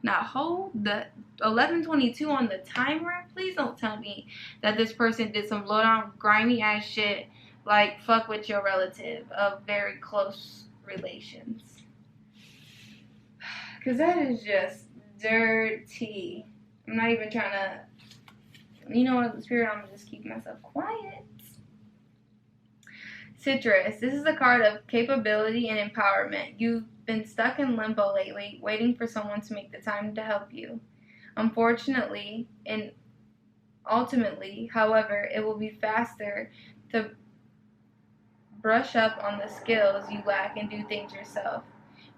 Now hold the 11:22 on the timer. Please don't tell me that this person did some low down grimy ass shit like fuck with your relative of very close relations. Because that is just dirty. I'm not even trying to, you know what, Spirit, I'm going to just keep myself quiet. Citrus. This is a card of capability and empowerment. You've been stuck in limbo lately, waiting for someone to make the time to help you. Unfortunately, and ultimately, however, it will be faster to brush up on the skills you lack and do things yourself.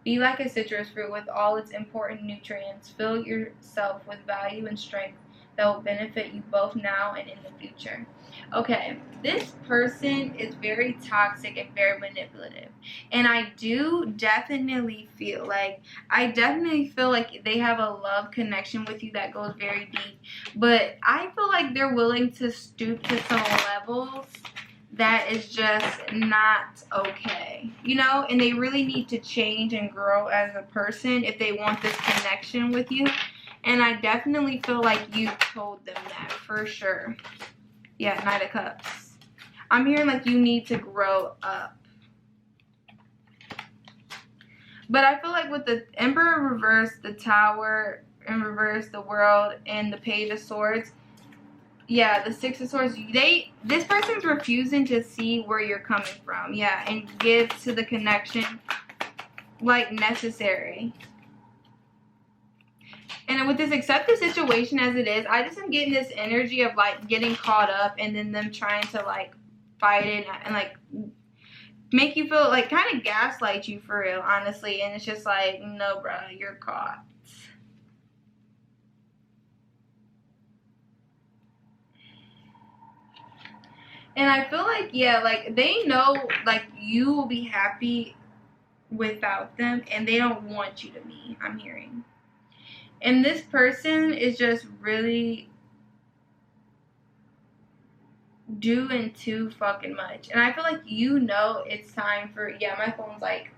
Be like a citrus fruit with all its important nutrients. Fill yourself with value and strength that will benefit you both now and in the future. Okay, this person is very toxic and very manipulative. And I definitely feel like they have a love connection with you that goes very deep. But I feel like they're willing to stoop to some levels that is just not okay, you know, and they really need to change and grow as a person if they want this connection with you. And I definitely feel like you told them that for sure. Yeah, Knight of Cups. I'm hearing like you need to grow up. But I feel like with the Emperor in reverse, the Tower in reverse, the World, and the Page of Swords, yeah, the Six of Swords, this person's refusing to see where you're coming from, yeah, and give to the connection like necessary. And with this, accept the situation as it is. I just am getting this energy of like getting caught up and then them trying to like fight it and like make you feel like kind of gaslight you for real, honestly. And it's just like, no, bruh, you're caught. And I feel like, yeah, like they know like you will be happy without them and they don't want you to be, I'm hearing. And this person is just really doing too fucking much. And I feel like you know it's time for, yeah, my phone's like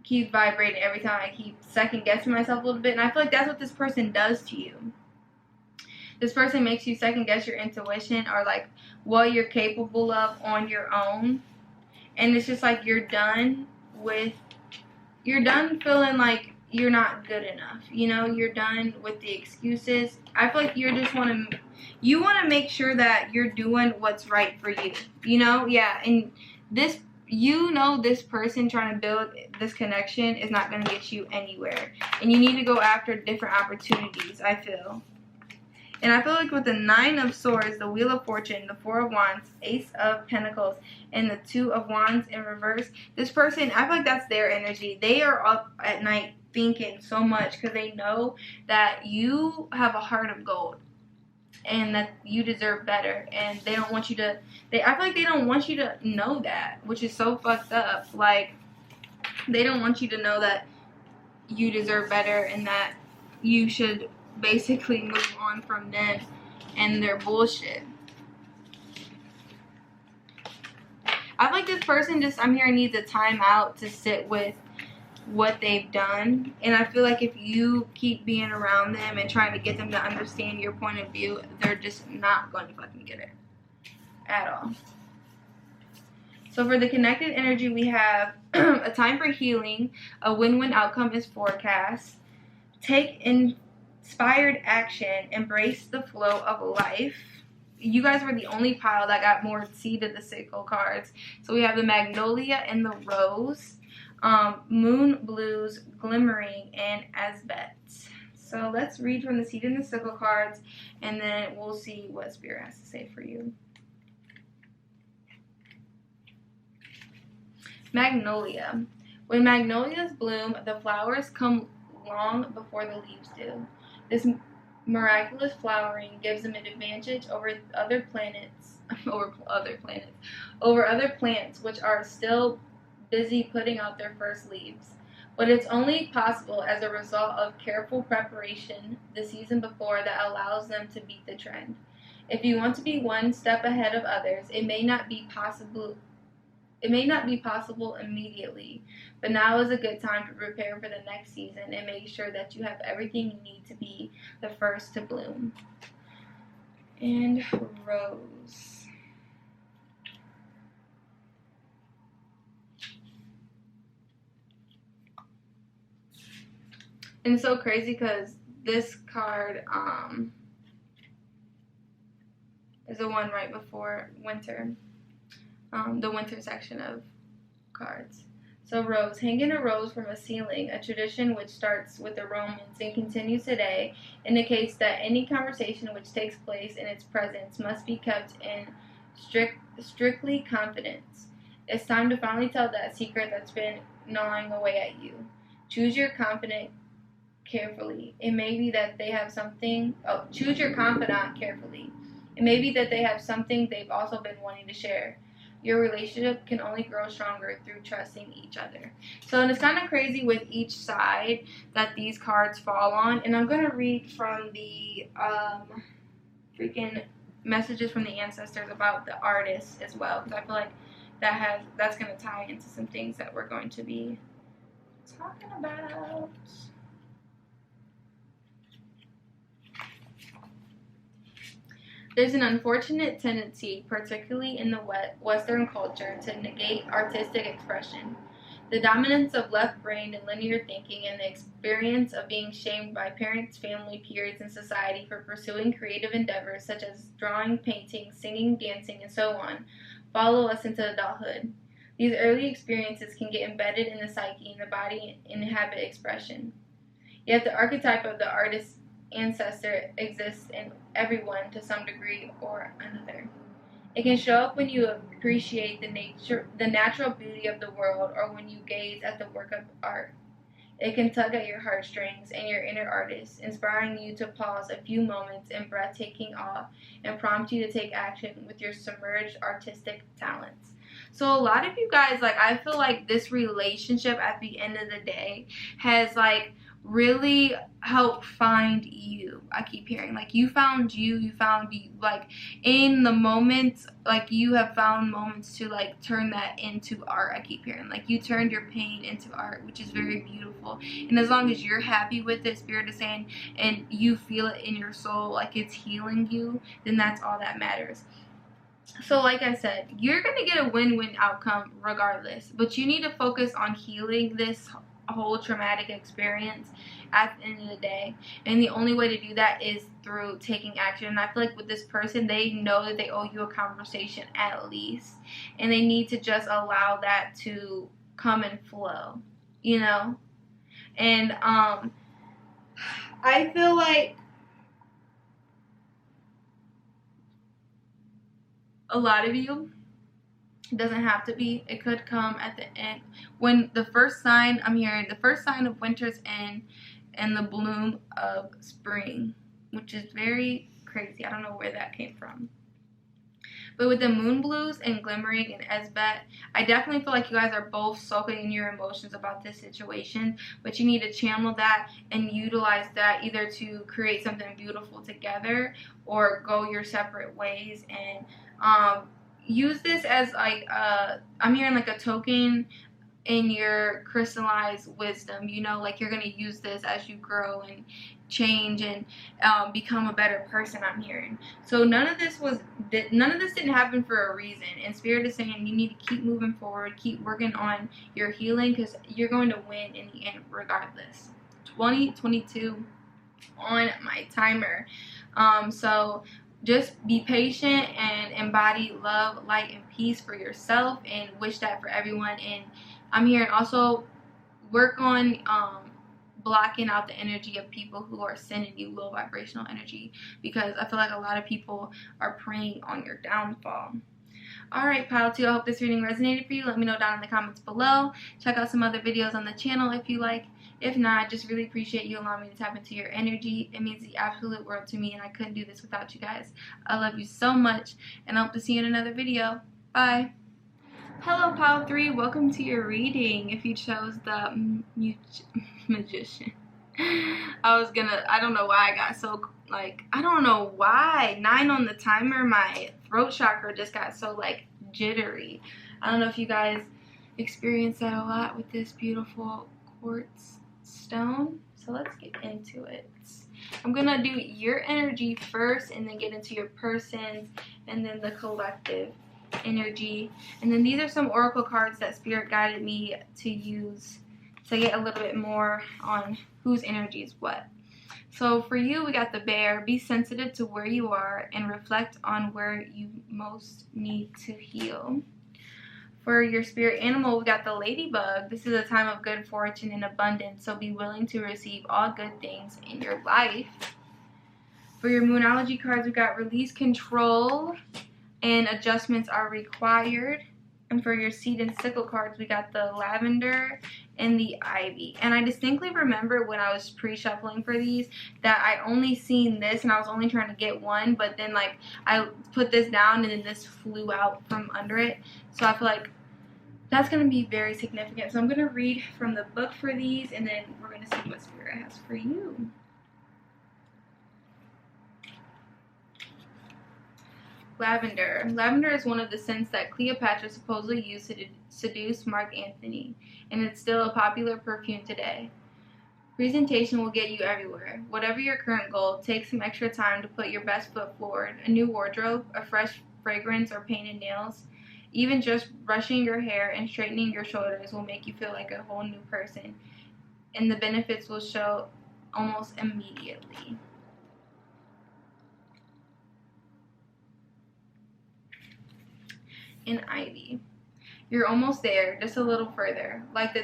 keeps vibrating every time I keep second guessing myself a little bit. And I feel like that's what this person does to you. This person makes you second guess your intuition or like what you're capable of on your own. And it's just like you're done feeling like you're not good enough, you know, you're done with the excuses. I feel like you want to make sure that you're doing what's right for you, you know, yeah. And this, you know, this person trying to build this connection is not going to get you anywhere, and you need to go after different opportunities, I feel. And I feel like with the Nine of Swords, the Wheel of Fortune, the Four of Wands, Ace of Pentacles, and the Two of Wands in reverse, this person, I feel like that's their energy. They are up at night thinking so much because they know that you have a heart of gold and that you deserve better. And they don't want you to, I feel like they don't want you to know that, which is so fucked up. Like, they don't want you to know that you deserve better and that you should basically move on from them and their bullshit. I feel like this person just, I'm hearing, needs a time out to sit with what they've done. And I feel like if you keep being around them and trying to get them to understand your point of view, they're just not going to fucking get it at all. So for the connected energy, we have a time for healing, a win-win outcome is forecast, take inspired action, embrace the flow of life. You guys were the only pile that got more Seed of the Sickle cards. So we have the Magnolia and the Rose, Moon Blues, Glimmering, and Asbet. So let's read from the Seed and the Sickle cards, and then we'll see what Spirit has to say for you. Magnolia. When magnolias bloom, the flowers come long before the leaves do. This miraculous flowering gives them an advantage over other plants, which are still busy putting out their first leaves. But it's only possible as a result of careful preparation the season before that allows them to beat the trend. If you want to be one step ahead of others, it may not be possible immediately, but now is a good time to prepare for the next season and make sure that you have everything you need to be the first to bloom. And Rose. And it's so crazy because this card is the one right before winter. The winter section of cards. So Rose, hanging a rose from a ceiling, a tradition which starts with the Romans and continues today, indicates that any conversation which takes place in its presence must be kept in strictly confidence. It's time to finally tell that secret that's been gnawing away at you. Choose your confident carefully. It may be that they have something. Oh, choose your confidant carefully. It may be that they have something they've also been wanting to share. Your relationship can only grow stronger through trusting each other. So, and it's kind of crazy with each side that these cards fall on. And I'm going to read from the freaking messages from the ancestors about the artist as well, because I feel like that's going to tie into some things that we're going to be talking about. There's an unfortunate tendency, particularly in the Western culture, to negate artistic expression. The dominance of left brain and linear thinking and the experience of being shamed by parents, family, peers, and society for pursuing creative endeavors such as drawing, painting, singing, dancing, and so on follow us into adulthood. These early experiences can get embedded in the psyche and the body and inhabit expression. Yet the archetype of the artist ancestor exists in everyone to some degree or another. It can show up when you appreciate the natural beauty of the world, or when you gaze at the work of art. It can tug at your heartstrings and your inner artist, inspiring you to pause a few moments in breathtaking awe and prompt you to take action with your submerged artistic talents. So a lot of you guys, like, I feel like this relationship at the end of the day has, like, really helped find you. I keep hearing, like, you found you, like, in the moments, like, you have found moments to, like, turn that into art. I keep hearing, like, you turned your pain into art, which is very beautiful. And as long as you're happy with it, Spirit is saying, and you feel it in your soul, like it's healing you, then that's all that matters. So like I said, you're going to get a win-win outcome regardless, but you need to focus on healing this whole traumatic experience at the end of the day. And the only way to do that is through taking action. And I feel like with this person, they know that they owe you a conversation at least, and they need to just allow that to come and flow, you know. And I feel like a lot of you, it doesn't have to be, it could come at the end when the first sign, I'm hearing the first sign of winter's end and the bloom of spring, which is very crazy. I don't know where that came from. But with the moon blues and glimmering and Esbet, I definitely feel like you guys are both soaking in your emotions about this situation, but you need to channel that and utilize that either to create something beautiful together or go your separate ways. And use this as, like, I'm hearing, like, a token in your crystallized wisdom, you know, like you're going to use this as you grow and change and become a better person, I'm hearing. So none of this didn't happen for a reason, and Spirit is saying you need to keep moving forward, keep working on your healing, because you're going to win in the end regardless. 2022 on my timer. So just be patient and embody love, light, and peace for yourself, and wish that for everyone. And I'm hearing also work on blocking out the energy of people who are sending you low vibrational energy, because I feel like a lot of people are preying on your downfall. Alright, Pile 2, I hope this reading resonated for you. Let me know down in the comments below. Check out some other videos on the channel if you like. If not, I just really appreciate you allowing me to tap into your energy. It means the absolute world to me, and I couldn't do this without you guys. I love you so much, and I hope to see you in another video. Bye! Hello, Pile 3. Welcome to your reading. If you chose the Magician. I don't know why I got so, like, I don't know why. 9 on the timer, my throat chakra just got so, like, jittery. I don't know if you guys experience that a lot with this beautiful quartz stone. So let's get into it. I'm gonna do your energy first and then get into your person's and then the collective energy. And then these are some oracle cards that Spirit guided me to use to get a little bit more on whose energy is what. So for you, we got the Bear. Be sensitive to where you are and reflect on where you most need to heal. For your spirit animal, we got the Ladybug. This is a time of good fortune and abundance, so be willing to receive all good things in your life. For your Moonology cards, we got release control and adjustments are required. And for your seed and sickle cards, we got the lavender and the ivy. And I distinctly remember when I was pre-shuffling for these that I only seen this and I was only trying to get one, but then like I put this down and then this flew out from under it. So I feel like that's going to be very significant. So I'm going to read from the book for these, and then we're going to see what Spirit has for you. Lavender. Lavender is one of the scents that Cleopatra supposedly used to seduce Mark Antony, and it's still a popular perfume today. Presentation will get you everywhere. Whatever your current goal, take some extra time to put your best foot forward. A new wardrobe, a fresh fragrance, or painted nails. Even just brushing your hair and straightening your shoulders will make you feel like a whole new person, and the benefits will show almost immediately. In ivy. You're almost there, just a little further. Like the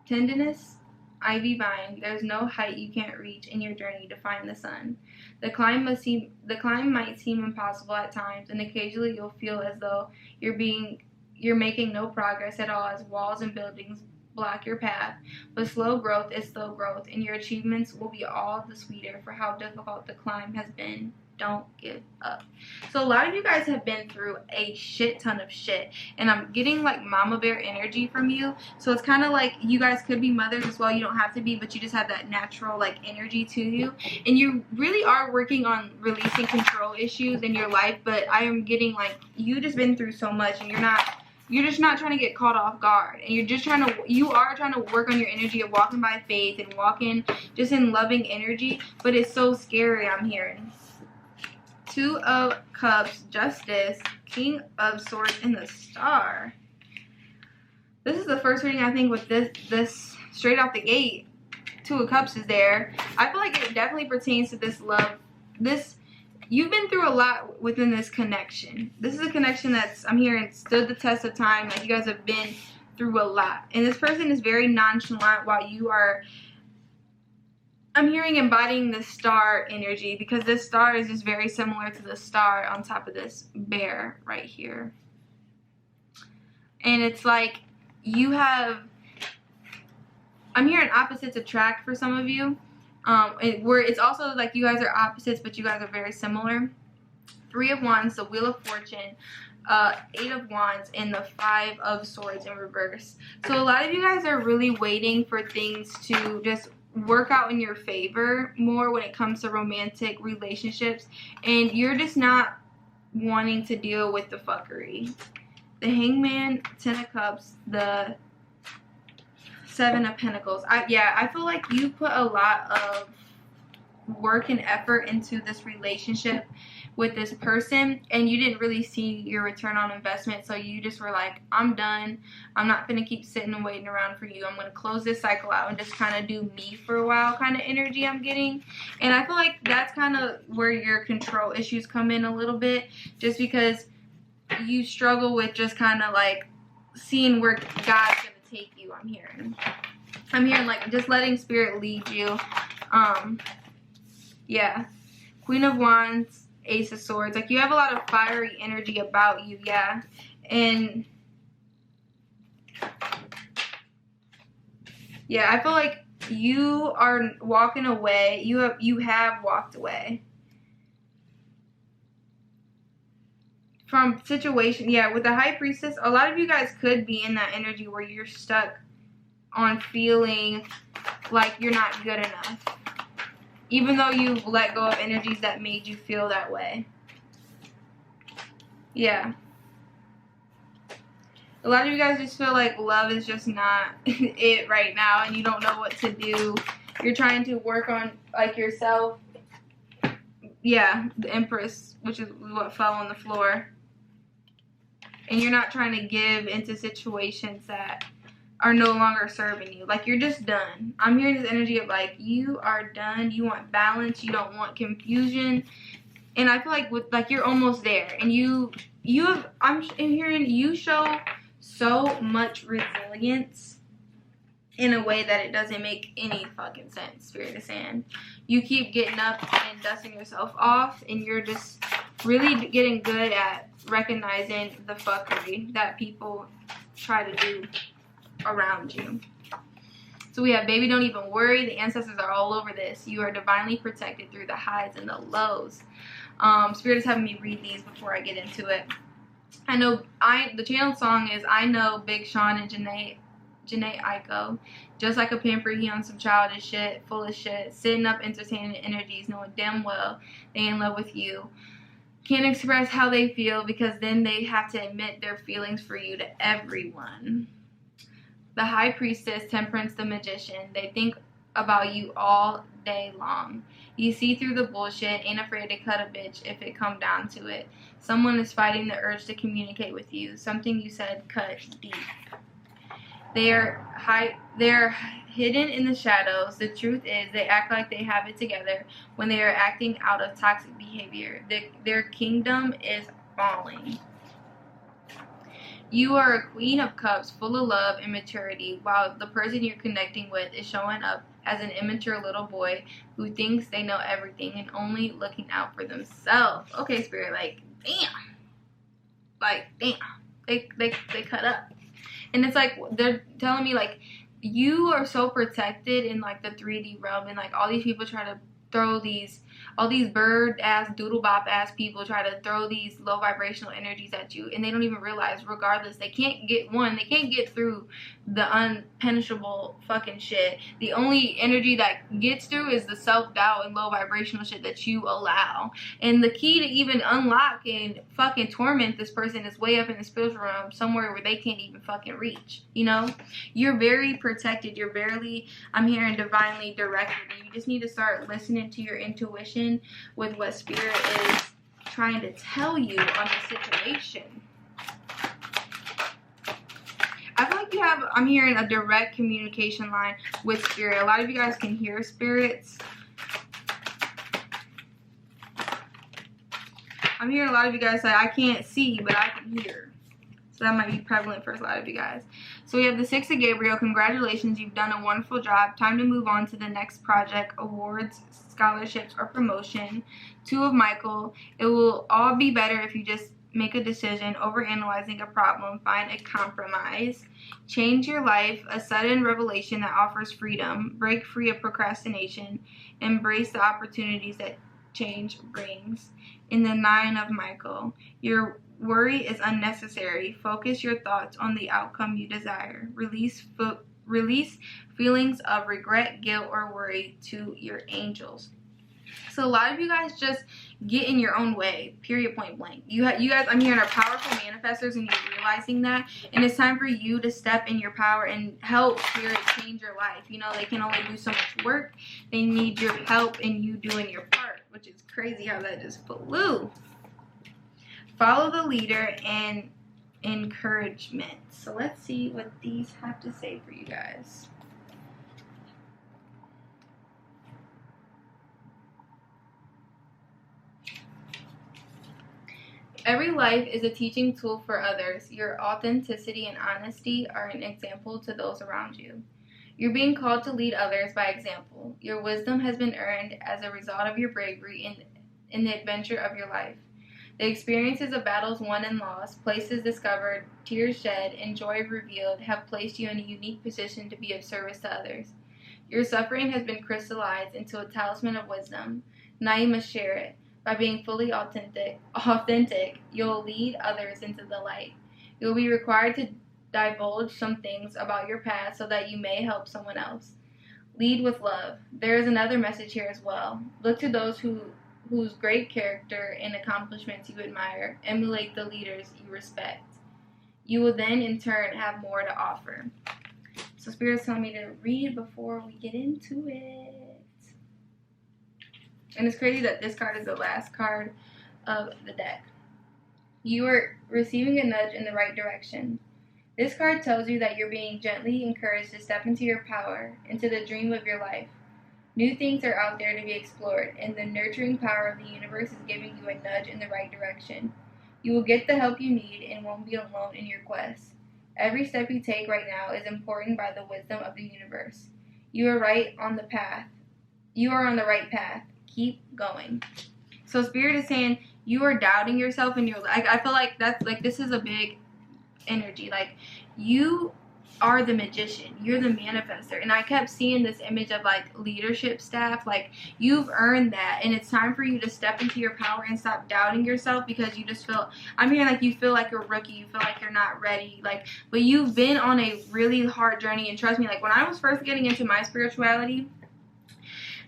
tendinous ivy vine, there's no height you can't reach in your journey to find the sun. The climb might seem impossible at times, and occasionally you'll feel as though you're making no progress at all as walls and buildings block your path. But slow growth is slow growth, and your achievements will be all the sweeter for how difficult the climb has been. Don't give up. So a lot of you guys have been through a shit ton of shit, and I'm getting like mama bear energy from you. So it's kind of like you guys could be mothers as well. You don't have to be, but you just have that natural like energy to you, and you really are working on releasing control issues in your life. But I am getting like you just been through so much, and you're just not trying to get caught off guard, and you are trying to work on your energy of walking by faith and walking just in loving energy. But it's so scary, I'm hearing. Two of Cups, Justice, King of Swords, and the Star. This is the first reading I think with this straight off the gate. Two of Cups is there. I feel like it definitely pertains to this love. You've been through a lot within this connection. This is a connection that's, I'm hearing, stood the test of time. Like you guys have been through a lot. And this person is very nonchalant while you are, I'm hearing, embodying the star energy, because this star is just very similar to the star on top of this bear right here. And it's like you have, I'm hearing opposites attract for some of you. It's also like you guys are opposites, but you guys are very similar. Three of Wands, the Wheel of Fortune, Eight of Wands, and the Five of Swords in reverse. So a lot of you guys are really waiting for things to just work out in your favor more when it comes to romantic relationships, and you're just not wanting to deal with the fuckery. The Hangman, Ten of Cups, the Seven of Pentacles. I feel like you put a lot of work and effort into this relationship with this person, and you didn't really see your return on investment, so you just were like, I'm done. I'm not gonna keep sitting and waiting around for you. I'm gonna close this cycle out and just kind of do me for a while kind of energy I'm getting. And I feel like that's kind of where your control issues come in a little bit, just because you struggle with just kind of like seeing where God's gonna take you. I'm hearing like just letting Spirit lead you. Yeah, Queen of Wands, Ace of Swords. Like you have a lot of fiery energy about you, yeah. And yeah, I feel like you are walking away. You have walked away from situation. Yeah, with the High Priestess, a lot of you guys could be in that energy where you're stuck on feeling like you're not good enough, even though you've let go of energies that made you feel that way. Yeah. A lot of you guys just feel like love is just not it right now, and you don't know what to do. You're trying to work on like yourself. Yeah, the Empress, which is what fell on the floor. And you're not trying to give into situations that are no longer serving you. Like you're just done. I'm hearing this energy of like you are done. You want balance. You don't want confusion. And I feel like with like you're almost there. And I'm hearing you show so much resilience in a way that it doesn't make any fucking sense. Spirit is saying you keep getting up and dusting yourself off, and you're just really getting good at recognizing the fuckery that people try to do around you. So we have, baby, don't even worry. The ancestors are all over this. You are divinely protected through the highs and the lows. Spirit is having me read these before I get into it. I know the channel song is I Know Big Sean and Janae Aiko. Just like a pamper, he on some childish shit, full of shit, sitting up entertaining energies, knowing damn well they in love with you. Can't express how they feel because then they have to admit their feelings for you to everyone. The High Priestess, Temperance the Magician. They think about you all day long. You see through the bullshit, ain't afraid to cut a bitch if it come down to it. Someone is fighting the urge to communicate with you. Something you said cut deep. They're hidden in the shadows. The truth is they act like they have it together when they are acting out of toxic behavior. Their kingdom is falling. You are a queen of cups, full of love and maturity, while the person you're connecting with is showing up as an immature little boy who thinks they know everything and only looking out for themselves. Okay, Spirit, like, damn. Like, damn. They cut up. And it's like, they're telling me, like, you are so protected in, like, the 3D realm, and, like, all these people try to throw all these bird-ass, doodle-bop-ass people try to throw these low vibrational energies at you, and they don't even realize, regardless, they can't get through the unpenetrable fucking shit. The only energy that gets through is the self-doubt and low vibrational shit that you allow. And the key to even unlock and fucking torment this person is way up in the spiritual realm, somewhere where they can't even fucking reach, you know? You're very protected. You're barely, I'm hearing, divinely directed. And you just need to start listening to your intuition with what Spirit is trying to tell you on the situation. I feel like I'm hearing a direct communication line with Spirit. A lot of you guys can hear spirits. I'm hearing a lot of you guys say, I can't see, but I can hear. So that might be prevalent for a lot of you guys. So we have the 6 of Gabriel. Congratulations, you've done a wonderful job. Time to move on to the next project, awards, scholarships, or promotion. 2 of Michael. It will all be better if you just make a decision. Overanalyzing a problem, find a compromise. Change your life, a sudden revelation that offers freedom. Break free of procrastination. Embrace the opportunities that change brings. In the 9 of Michael, your worry is unnecessary. Focus your thoughts on the outcome you desire. Release feelings of regret, guilt, or worry to your angels. So a lot of you guys just get in your own way, period, point blank. You guys, I'm hearing, are powerful manifestors, and you're realizing that. And it's time for you to step in your power and help Spirit change your life. You know, they can only do so much work. They need your help in you doing your part, which is crazy how that just flew. Follow the leader and encouragement. So let's see what these have to say for you guys. Every life is a teaching tool for others. Your authenticity and honesty are an example to those around you. You're being called to lead others by example. Your wisdom has been earned as a result of your bravery in the adventure of your life. The experiences of battles won and lost, places discovered, tears shed, and joy revealed have placed you in a unique position to be of service to others. Your suffering has been crystallized into a talisman of wisdom. Now you must share it. By being fully authentic, you'll lead others into the light. You'll be required to divulge some things about your past so that you may help someone else. Lead with love. There is another message here as well. Look to those whose great character and accomplishments you admire. Emulate the leaders you respect. You will then, in turn, have more to offer. So Spirit's telling me to read before we get into it. And it's crazy that this card is the last card of the deck. You are receiving a nudge in the right direction. This card tells you that you're being gently encouraged to step into your power, into the dream of your life. New things are out there to be explored, and the nurturing power of the universe is giving you a nudge in the right direction. You will get the help you need and won't be alone in your quest. Every step you take right now is important by the wisdom of the universe. You are on the right path. Keep going. So Spirit is saying you are doubting yourself, and you're like, I feel like that's like, this is a big energy. Like, you are the magician, you're the manifester. And I kept seeing this image of like leadership staff. Like, you've earned that, and it's time for you to step into your power and stop doubting yourself, because you just feel, I'm hearing like you feel like you're a rookie, you feel like you're not ready, like, but you've been on a really hard journey. And trust me, like, when I was first getting into my spirituality,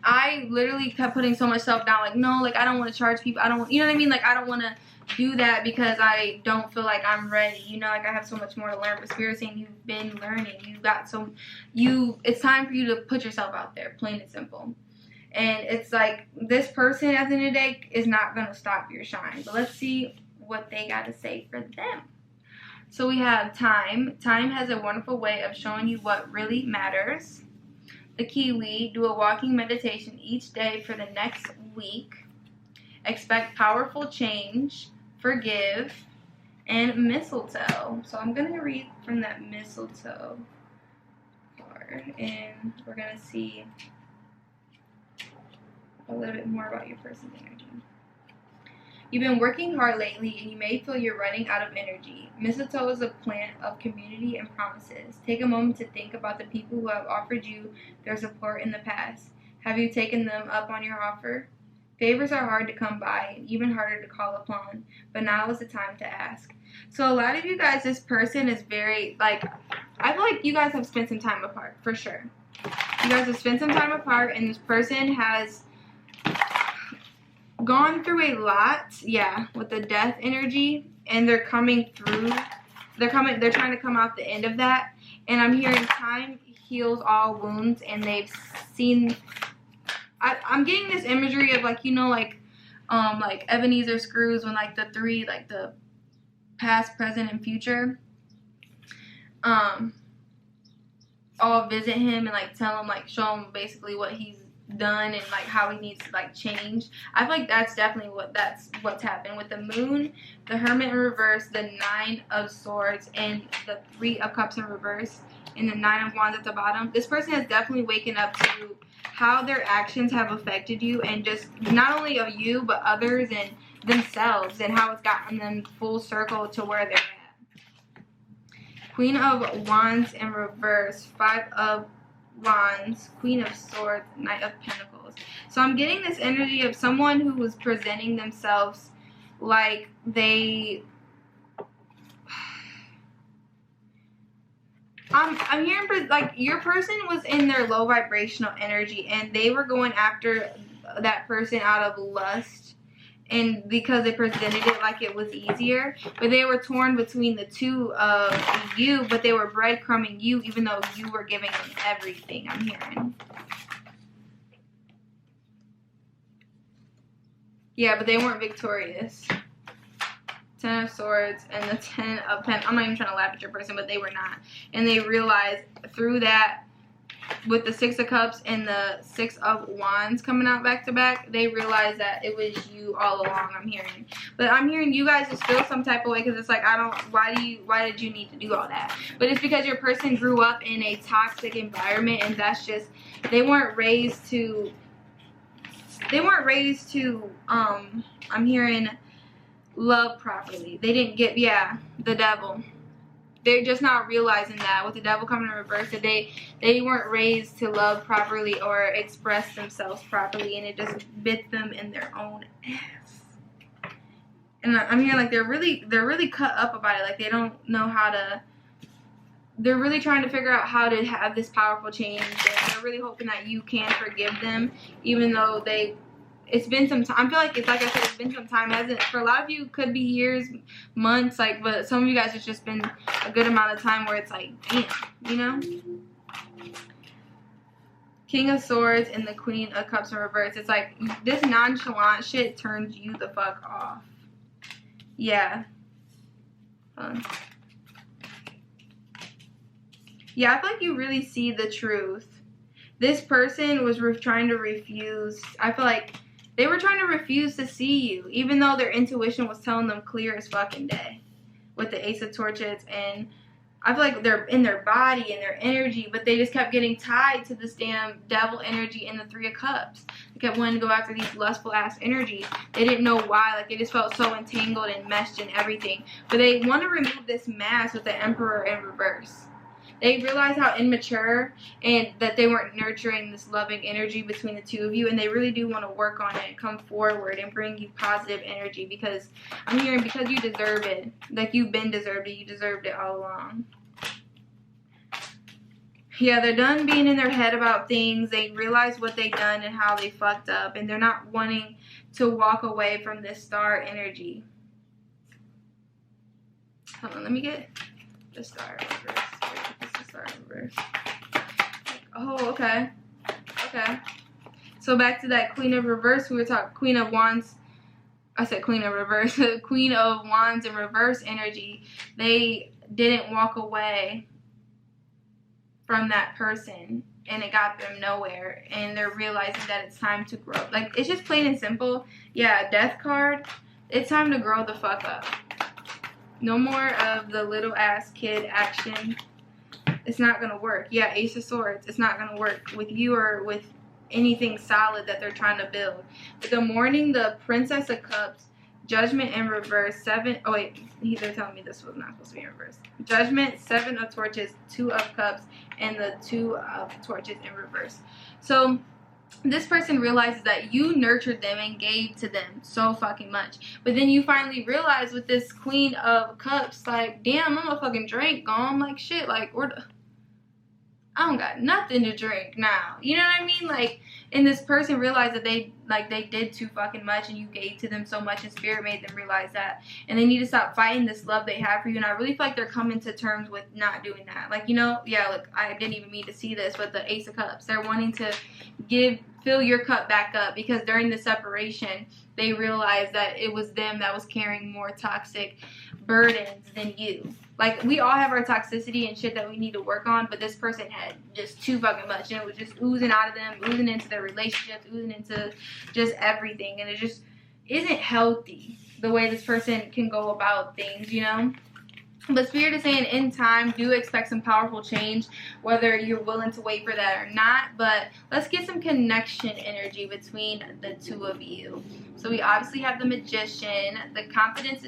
I literally kept putting so much self down, like, no, like, I don't want to charge people, I don't want, you know what I mean, like, I don't want to do that because I don't feel like I'm ready, you know, like, I have so much more to learn. But Spirit's saying you've been learning, it's time for you to put yourself out there, plain and simple. And it's like, this person at the end of the day is not going to stop your shine. But let's see what they got to say for them. So we have time. Time has a wonderful way of showing you what really matters. The Kiwi, do a walking meditation each day for the next week. Expect powerful change. Forgive. And mistletoe. So I'm going to read from that mistletoe card. And we're going to see a little bit more about your person's energy. You've been working hard lately, and you may feel you're running out of energy. Mistletoe is a plant of community and promises. Take a moment to think about the people who have offered you their support in the past. Have you taken them up on your offer? Favors are hard to come by and even harder to call upon, but now is the time to ask. So a lot of you guys, this person is very, like, I feel like you guys have spent some time apart, for sure. You guys have spent some time apart, and this person has gone through a lot, yeah, with the death energy, and they're coming through. They're trying to come out the end of that. And I'm hearing time heals all wounds, and they've seen, I'm getting this imagery of, like, you know, like Ebenezer Scrooge, when like the three, like the past, present, and future all visit him and like tell him, like, show him basically what he's done and like how he needs to like change. I feel like that's definitely what's happened with the moon, the hermit in reverse, the 9 of swords, and the 3 of cups in reverse, and the 9 of wands at the bottom. This person is definitely waking up to how their actions have affected you, and just not only of you but others and themselves, and how it's gotten them full circle to where they're at. Queen of wands in reverse, 5 of wands, Queen of swords, Knight of pentacles. So I'm getting this energy of someone who was presenting themselves like they, I'm hearing like your person was in their low vibrational energy, and they were going after that person out of lust, and because they presented it like it was easier, but they were torn between the two of you, but they were breadcrumbing you even though you were giving them everything, I'm hearing. Yeah, but they weren't victorious. 10 of swords and the 10 of pentacles. I'm not even trying to laugh at your person, but they were not. And they realized through that, with the 6 of cups and the 6 of wands coming out back to back, they realized that it was you all along, I'm hearing. But I'm hearing you guys just feel some type of way, because it's like, why did you need to do all that? But it's because your person grew up in a toxic environment, and that's just, they weren't raised to I'm hearing, love properly. They didn't get, yeah, the devil. They're just not realizing that with the devil coming in reverse, that they weren't raised to love properly or express themselves properly, and it just bit them in their own ass. And I'm hearing like they're really cut up about it. Like they don't know how to. They're really trying to figure out how to have this powerful change, and they're really hoping that you can forgive them, even though it's been some time. I feel like it's like I said, it's been some time. Hasn't for a lot of you, could be years, months, like, but some of you guys, it's just been a good amount of time where it's like, damn, you know? King of swords and the Queen of cups in reverse. It's like this nonchalant shit turns you the fuck off. Yeah. Yeah, I feel like you really see the truth. This person was trying to refuse. I feel like they were trying to refuse to see you, even though their intuition was telling them clear as fucking day. With the Ace of Torches and I feel like they're in their body and their energy, but they just kept getting tied to this damn devil energy in the Three of Cups. They kept wanting to go after these lustful ass energies. They didn't know why. Like, they just felt so entangled and meshed in everything. But they want to remove this mask with the Emperor in reverse. They realized how immature and that they weren't nurturing this loving energy between the two of you, and they really do want to work on it and come forward and bring you positive energy, because I'm hearing because you deserve it. Like, you've been deserved it. You deserved it all along. Yeah, they're done being in their head about things. They realize what they've done and how they fucked up, and they're not wanting to walk away from this star energy. Hold on, let me get the star reverse. Reverse. Oh, okay. Okay. So back to that Queen of Reverse. We were talking Queen of Wands. I said Queen of Reverse. Queen of Wands in reverse energy. They didn't walk away from that person, and it got them nowhere. And they're realizing that it's time to grow. Like, it's just plain and simple. Yeah, Death card. It's time to grow the fuck up. No more of the little ass kid action. It's not going to work. Yeah, Ace of Swords. It's not going to work with you or with anything solid that they're trying to build. With the Morning, the Princess of Cups, Judgment in reverse, oh wait, they're telling me this was not supposed to be in reverse. Judgment, 7 of Torches, 2 of Cups, and the 2 of Torches in reverse. So this person realizes that you nurtured them and gave to them so fucking much. But then you finally realize with this Queen of Cups, like, damn, I'm a fucking drink gone. Like, shit, like, I don't got nothing to drink now. You know what I mean? Like, and this person realized that they did too fucking much, and you gave to them so much, and Spirit made them realize that. And they need to stop fighting this love they have for you. And I really feel like they're coming to terms with not doing that. Like, you know, yeah, look, I didn't even mean to see this, but the Ace of Cups, they're wanting to fill your cup back up, because during the separation, they realized that it was them that was carrying more toxic burdens than you. Like, we all have our toxicity and shit that we need to work on, but this person had just too fucking much, and it was just oozing out of them, oozing into their relationships, oozing into just everything, and it just isn't healthy the way this person can go about things, you know? But Spirit is saying in time, do expect some powerful change, whether you're willing to wait for that or not. But let's get some connection energy between the two of you. So we obviously have the Magician. The confidence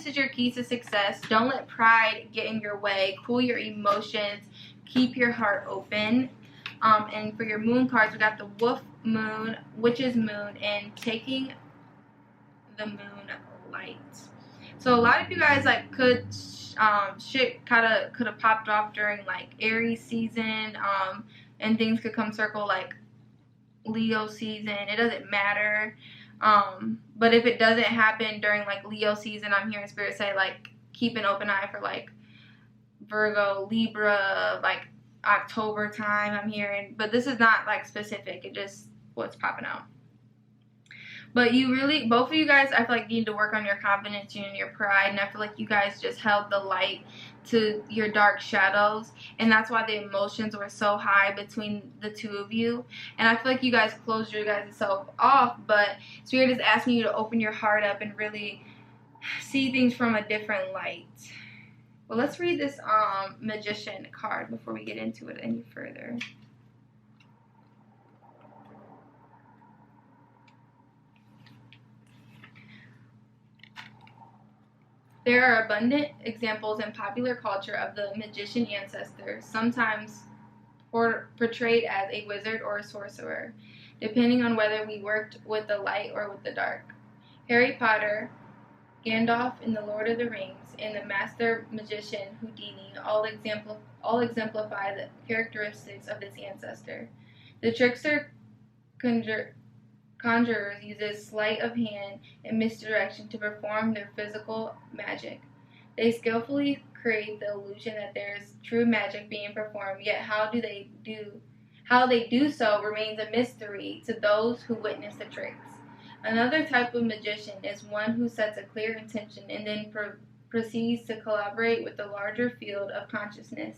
is your key to success. Don't let pride get in your way. Cool your emotions. Keep your heart open. And for your moon cards, we got the Wolf Moon, Witch's Moon, and Taking the Moon Light. So a lot of you guys, like, shit could have popped off during, like, Aries season, and things could come circle, like, Leo season. It doesn't matter. But if it doesn't happen during, like, Leo season, I'm hearing Spirit say, like, keep an open eye for, like, Virgo, Libra, like, October time, I'm hearing. But this is not, like, specific. It just what's popping out. But you really, both of you guys, I feel like you need to work on your confidence and your pride. And I feel like you guys just held the light to your dark shadows. And that's why the emotions were so high between the two of you. And I feel like you guys closed your guys' self off. But Spirit is asking you to open your heart up and really see things from a different light. Well, let's read this Magician card before we get into it any further. There are abundant examples in popular culture of the magician ancestor, sometimes portrayed as a wizard or a sorcerer, depending on whether we worked with the light or with the dark. Harry Potter, Gandalf in The Lord of the Rings, and the master magician Houdini all exemplify the characteristics of this ancestor. The trickster conjurers uses sleight of hand and misdirection to perform their physical magic. They skillfully create the illusion that there is true magic being performed, yet how they do so remains a mystery to those who witness the tricks. Another type of magician is one who sets a clear intention and then proceeds to collaborate with the larger field of consciousness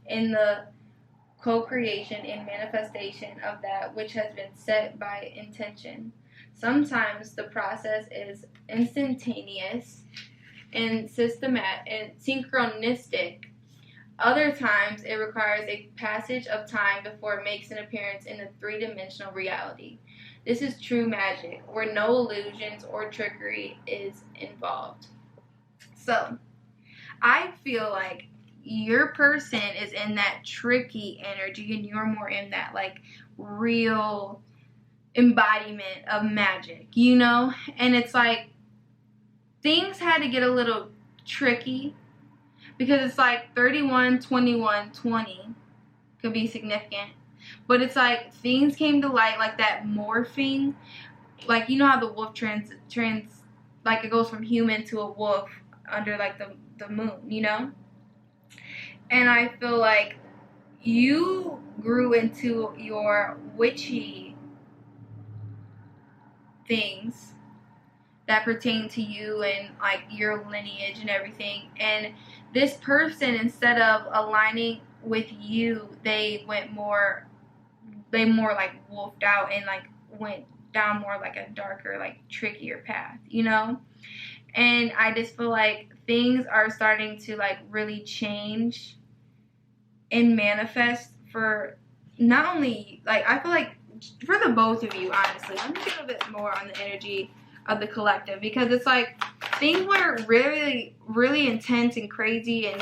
in the co-creation and manifestation of that which has been set by intention. Sometimes the process is instantaneous and systematic and synchronistic, Other times, it requires a passage of time before it makes an appearance in a three-dimensional reality. This is true magic, where no illusions or trickery is involved. So, I feel like your person is in that tricky energy, and you're more in that, like, real embodiment of magic, you know? And it's like, things had to get a little tricky, because it's like 31, 21, 20 could be significant. But it's like things came to light, like that morphing. Like, you know how the wolf like it goes from human to a wolf under like the moon, you know? And I feel like you grew into your witchy things that pertain to you and like your lineage and everything. And this person, instead of aligning with you, they more like wolfed out and like went down more like a darker, like trickier path, you know? And I just feel like things are starting to like really change and manifest for not only, like, I feel like for the both of you, honestly. Let me get a bit more on the energy of the collective, because it's like things were really, really intense and crazy, and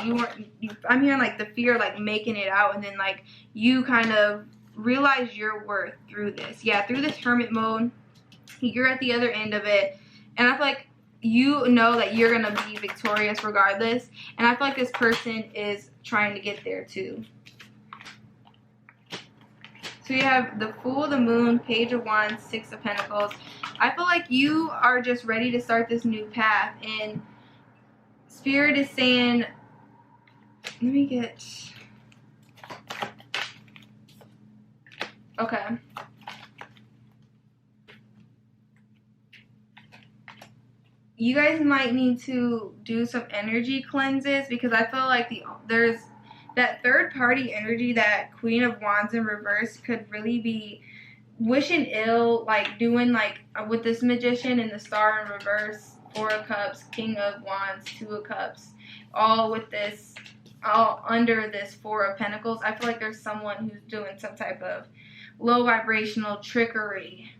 I'm hearing like the fear, like making it out, and then like you kind of realize your worth through this. Yeah, through this hermit mode, you're at the other end of it, and I feel like you know that you're gonna be victorious regardless, and I feel like this person is trying to get there too. So you have the Fool, the Moon, Page of Wands, Six of Pentacles. I feel like you are just ready to start this new path, and Spirit is saying, let me get, okay. You guys might need to do some energy cleanses, because I feel like there's that third party energy, that Queen of Wands in reverse could really be wishing ill, like doing like with this Magician and the Star in reverse, Four of Cups, King of Wands, Two of Cups, all with this, all under this Four of Pentacles. I feel like there's someone who's doing some type of low vibrational trickery.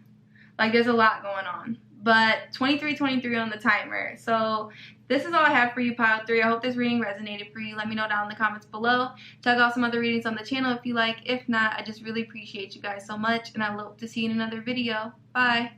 Like there's a lot going on. But 23 on the timer. So this is all I have for you, pile 3. I hope this reading resonated for you. Let me know down in the comments below. Check out some other readings on the channel if you like. If not, I just really appreciate you guys so much, and I hope to see you in another video. Bye.